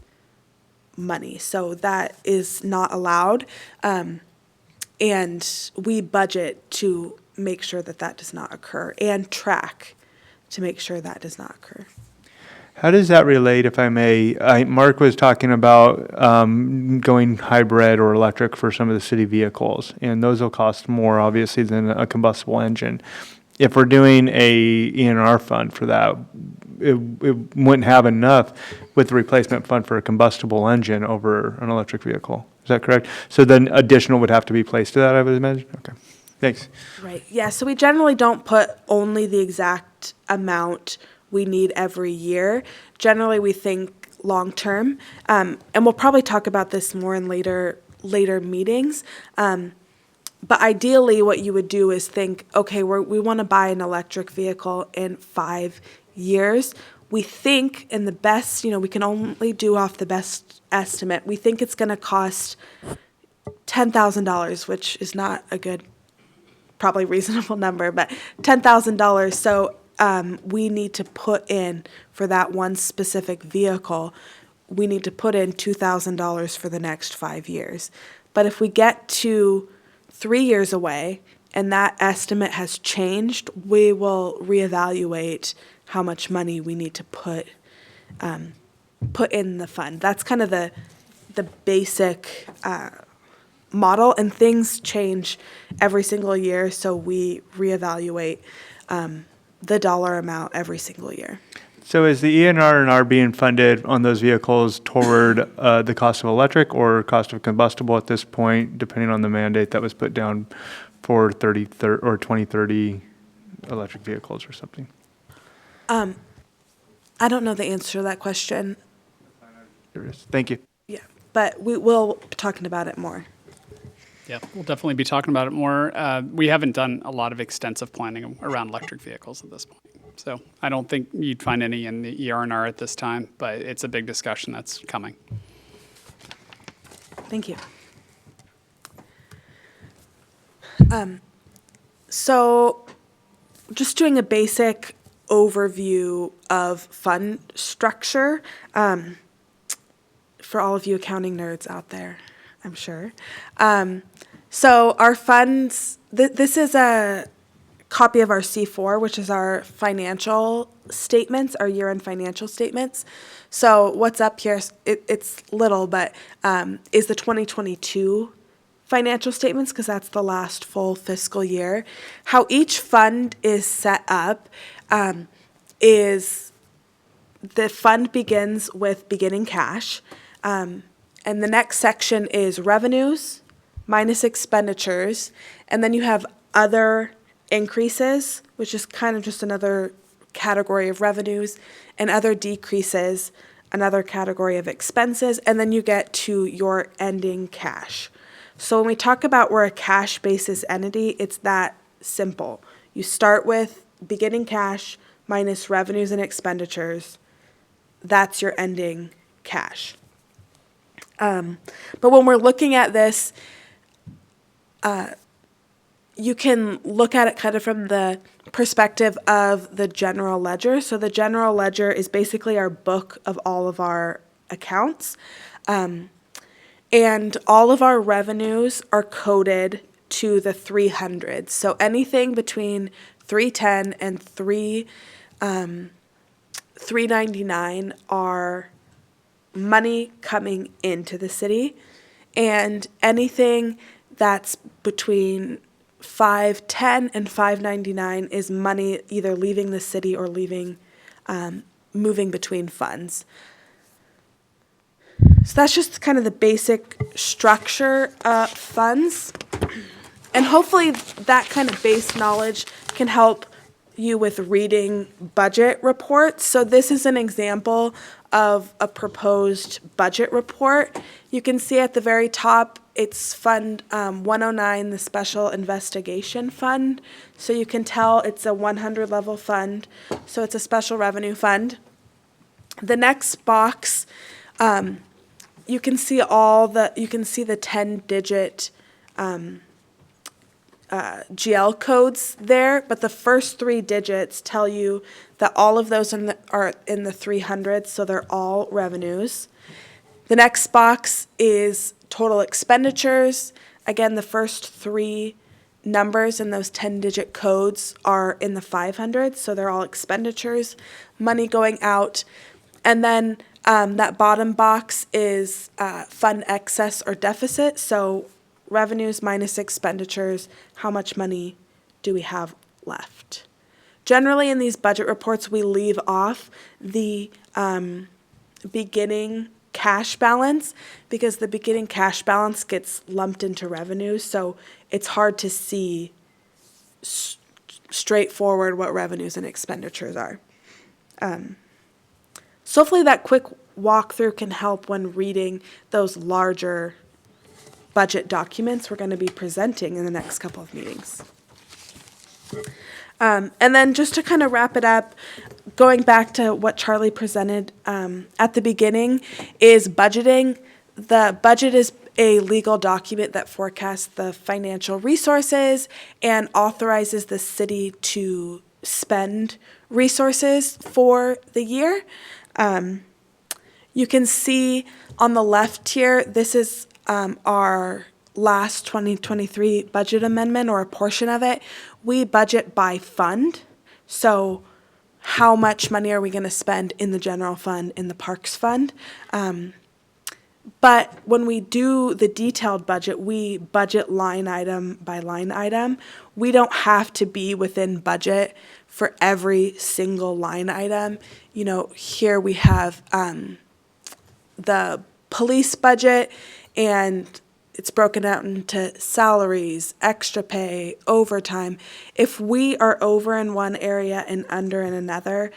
money. So that is not allowed. And we budget to make sure that that does not occur and track to make sure that does not occur. How does that relate, if I may? Mark was talking about going hybrid or electric for some of the city vehicles, and those will cost more, obviously, than a combustible engine. If we're doing a ENR fund for that, it wouldn't have enough with the replacement fund for a combustible engine over an electric vehicle. Is that correct? So then additional would have to be placed to that, I would imagine? Okay, thanks. Right, yeah, so we generally don't put only the exact amount we need every year. Generally, we think long-term, and we'll probably talk about this more in later meetings. But ideally, what you would do is think, okay, we want to buy an electric vehicle in 5 years. We think in the best, we can only do off the best estimate. We think it's going to cost $10,000, which is not a good, probably reasonable number, but $10,000. So we need to put in for that one specific vehicle, we need to put in $2,000 for the next 5 years. But if we get to 3 years away and that estimate has changed, we will reevaluate how much money we need to put in the fund. That's kind of the basic model, and things change every single year, so we reevaluate the dollar amount every single year. So is the ENR&R being funded on those vehicles toward the cost of electric or cost of combustible at this point, depending on the mandate that was put down for 2030 electric vehicles or something? I don't know the answer to that question. Thank you. Yeah, but we will be talking about it more. Yeah, we'll definitely be talking about it more. We haven't done a lot of extensive planning around electric vehicles at this point. So I don't think you'd find any in the ER&R at this time, but it's a big discussion that's coming. Thank you. So just doing a basic overview of fund structure for all of you accounting nerds out there, I'm sure. So our funds, this is a copy of our C4, which is our financial statements, our year-end financial statements. So what's up here, it's little, but is the 2022 financial statements, because that's the last full fiscal year. How each fund is set up is the fund begins with beginning cash, and the next section is revenues minus expenditures, and then you have other increases, which is kind of just another category of revenues, and other decreases, another category of expenses, and then you get to your ending cash. So when we talk about we're a cash basis entity, it's that simple. You start with beginning cash minus revenues and expenditures, that's your ending cash. But when we're looking at this, you can look at it kind of from the perspective of the general ledger. So the general ledger is basically our book of all of our accounts. And all of our revenues are coded to the 300s. So anything between 310 and 399 are money coming into the city, and anything that's between 510 and 599 is money either leaving the city or moving between funds. So that's just kind of the basic structure of funds. And hopefully that kind of base knowledge can help you with reading budget reports. So this is an example of a proposed budget report. You can see at the very top, it's Fund 109, the Special Investigation Fund. So you can tell it's a 100 level fund. So it's a special revenue fund. The next box, you can see the 10-digit GL codes there, but the first 3 digits tell you that all of those are in the 300s, so they're all revenues. The next box is total expenditures. Again, the first 3 numbers in those 10-digit codes are in the 500s, so they're all expenditures, money going out. And then that bottom box is fund excess or deficit, so revenues minus expenditures, how much money do we have left? Generally, in these budget reports, we leave off the beginning cash balance because the beginning cash balance gets lumped into revenues, so it's hard to see straightforward what revenues and expenditures are. So hopefully that quick walkthrough can help when reading those larger budget documents we're going to be presenting in the next couple of meetings. And then just to kind of wrap it up, going back to what Charlie presented at the beginning is budgeting. The budget is a legal document that forecasts the financial resources and authorizes the city to spend resources for the year. You can see on the left here, this is our last 2023 budget amendment, or a portion of it. We budget by fund. So how much money are we going to spend in the general fund, in the parks fund? But when we do the detailed budget, we budget line item by line item. We don't have to be within budget for every single line item. You know, here we have the police budget, and it's broken out into salaries, extra pay, overtime. If we are over in one area and under in another,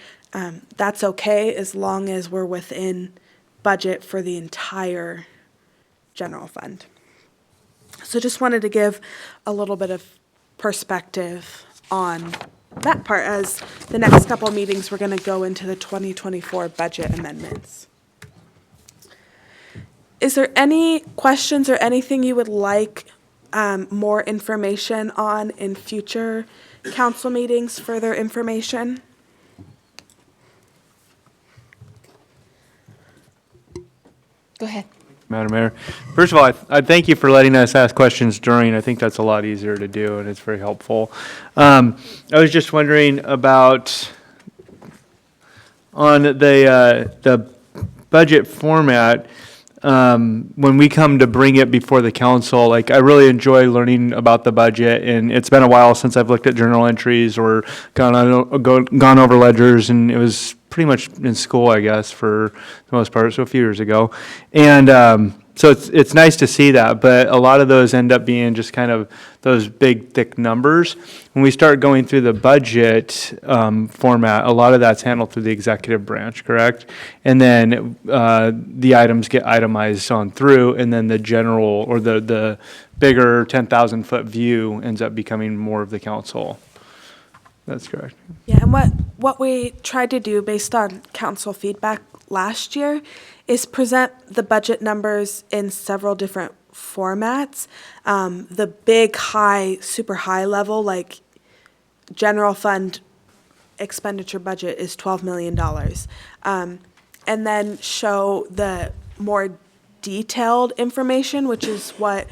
that's okay as long as we're within budget for the entire general fund. So just wanted to give a little bit of perspective on that part, as the next couple of meetings we're going to go into the 2024 budget amendments. Is there any questions or anything you would like more information on in future council meetings, further information? Go ahead. Madam Mayor. First of all, I thank you for letting us ask questions during. I think that's a lot easier to do, and it's very helpful. I was just wondering about on the budget format. When we come to bring it before the council, like, I really enjoy learning about the budget, and it's been a while since I've looked at journal entries or gone over ledgers, and it was pretty much in school, I guess, for the most part, so a few years ago. And so it's nice to see that, but a lot of those end up being just kind of those big, thick numbers. When we start going through the budget format, a lot of that's handled through the executive branch, correct? And then the items get itemized on through, and then the general or the bigger 10,000-foot view ends up becoming more of the council. That's correct. Yeah, and what we tried to do based on council feedback last year is present the budget numbers in several different formats. The big, high, super high level, like general fund expenditure budget is $12 million. And then show the more detailed information, which is what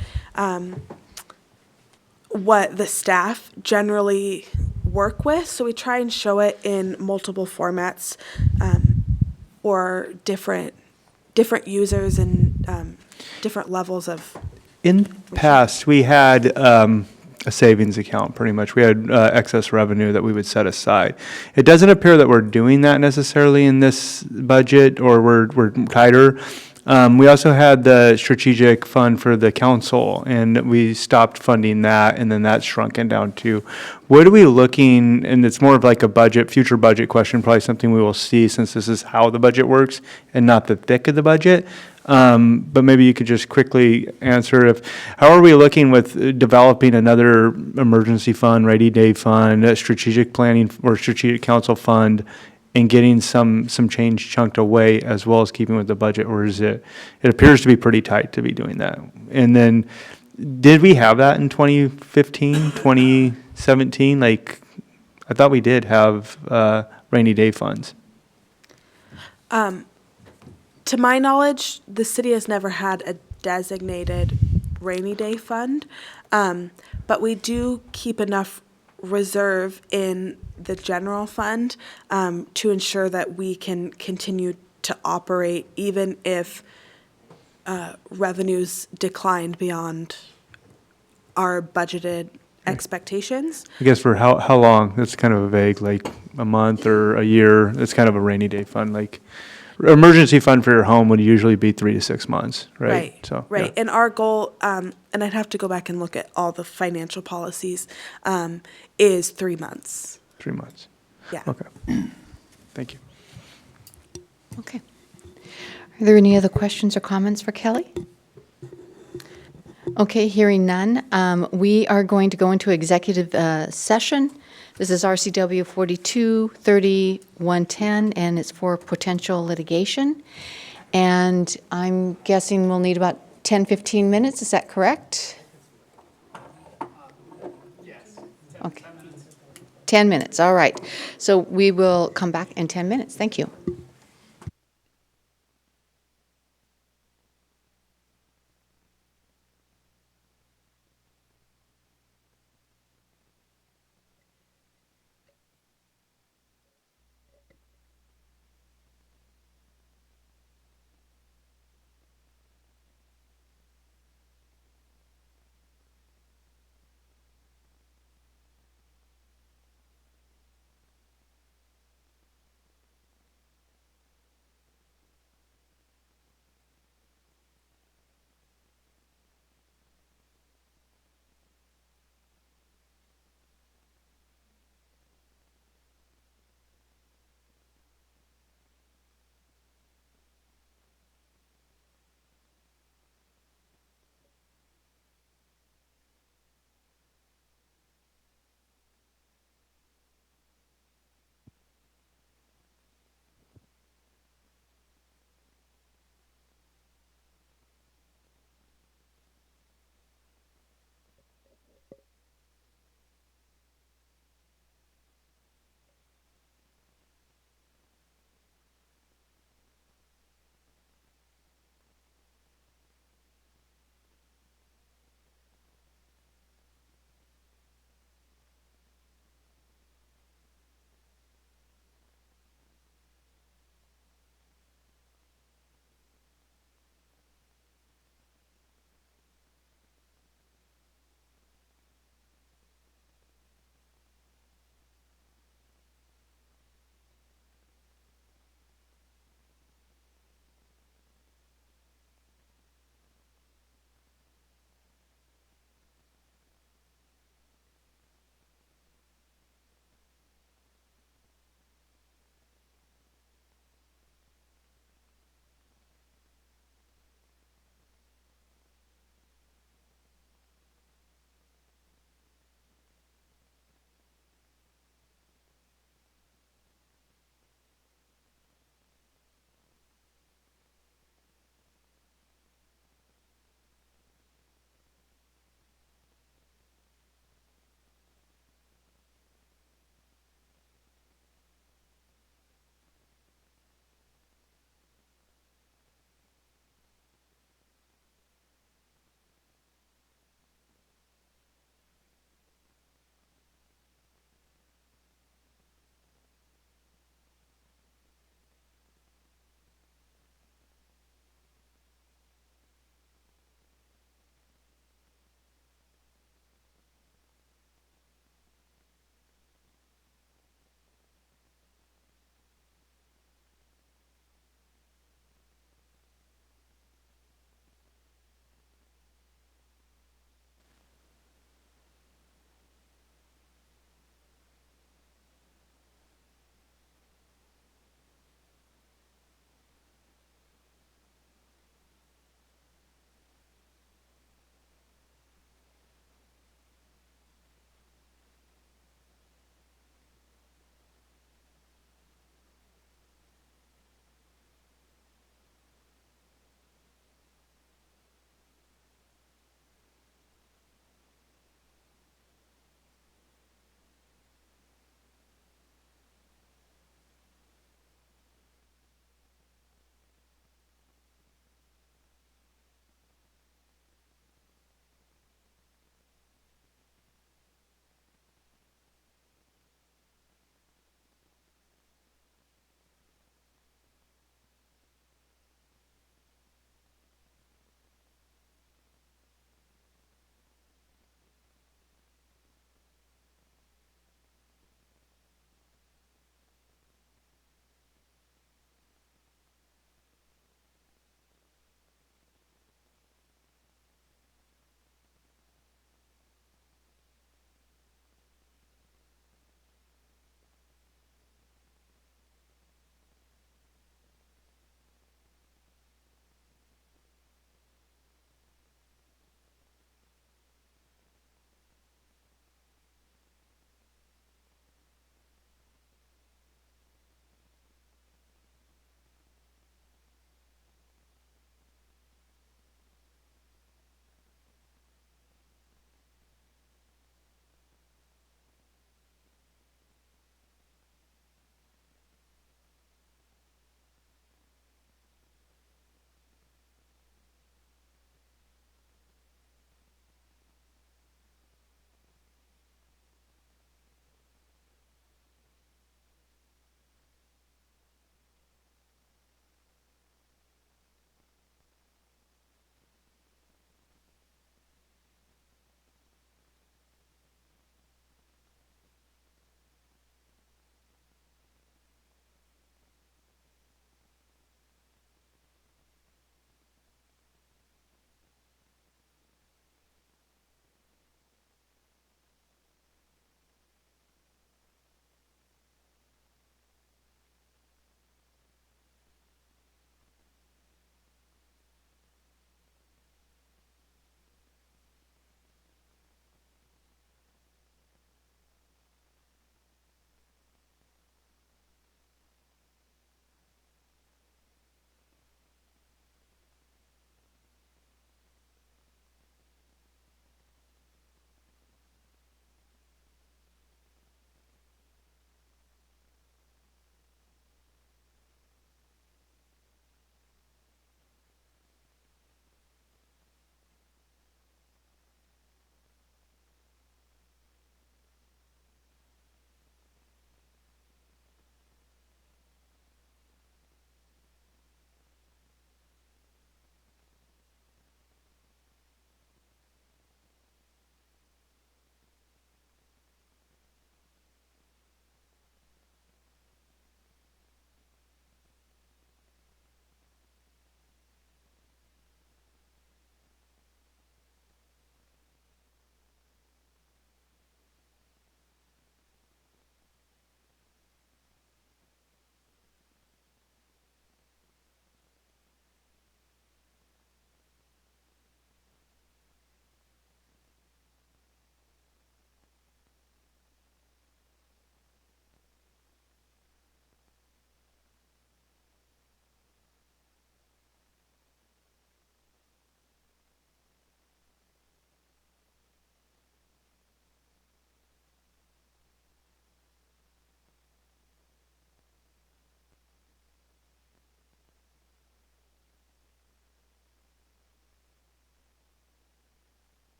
the staff generally work with. So we try and show it in multiple formats, or different users and different levels of. In the past, we had a savings account, pretty much. We had excess revenue that we would set aside. It doesn't appear that we're doing that necessarily in this budget, or we're tighter. We also had the strategic fund for the council, and we stopped funding that, and then that's shrunken down too. What are we looking, and it's more of like a future budget question, probably something we will see since this is how the budget works and not the thick of the budget. But maybe you could just quickly answer how are we looking with developing another emergency fund, rainy day fund, a strategic planning or strategic council fund, and getting some change chunked away as well as keeping with the budget, or is it appears to be pretty tight to be doing that? And then, did we have that in 2015, 2017? Like, I thought we did have rainy day funds. To my knowledge, the city has never had a designated rainy day fund, but we do keep enough reserve in the general fund to ensure that we can continue to operate even if revenues declined beyond our budgeted expectations. I guess for how long? That's kind of a vague, like a month or a year. It's kind of a rainy day fund, like. Emergency fund for your home would usually be 3 to 6 months, right? Right, So, right. yeah. And our goal, and I'd have to go back and look at all the financial policies, is 3 months. 3 months. Yeah. Okay. Thank you. Okay. Are there any other questions or comments for Kelly? Okay, hearing none, we are going to go into executive session. This is RCW 42-30-110, and it's for potential litigation. And I'm guessing we'll need about 10, 15 minutes. Is that correct? Yes. Okay. 10 minutes, all right. So we will come back in 10 minutes. Thank you.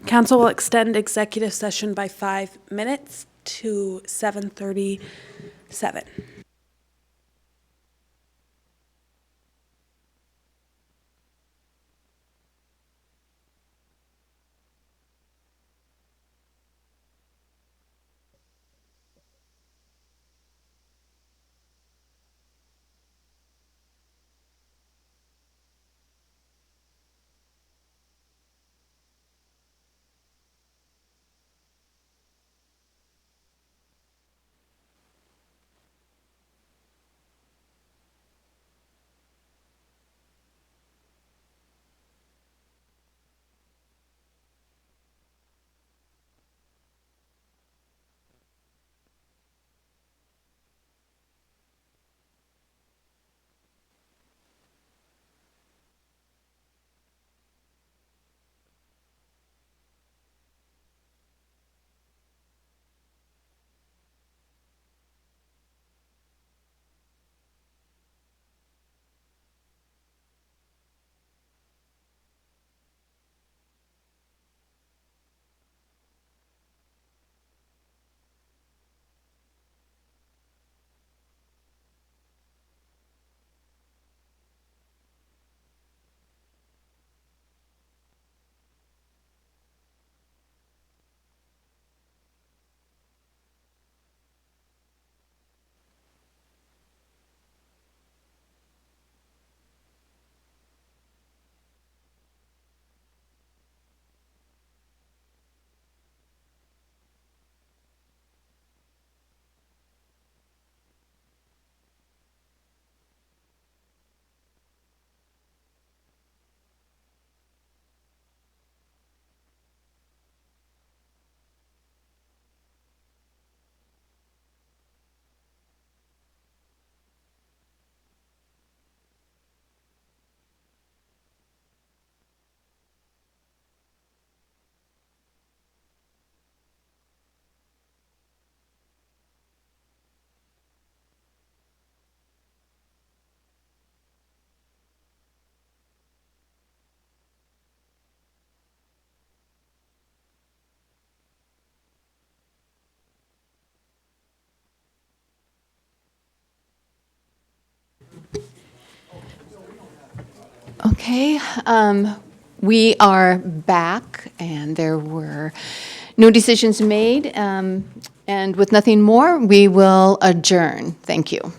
Council will extend executive session by 5 minutes to 7:37. Okay, we are back, and there were no decisions made. And with nothing more, we will adjourn. Thank you.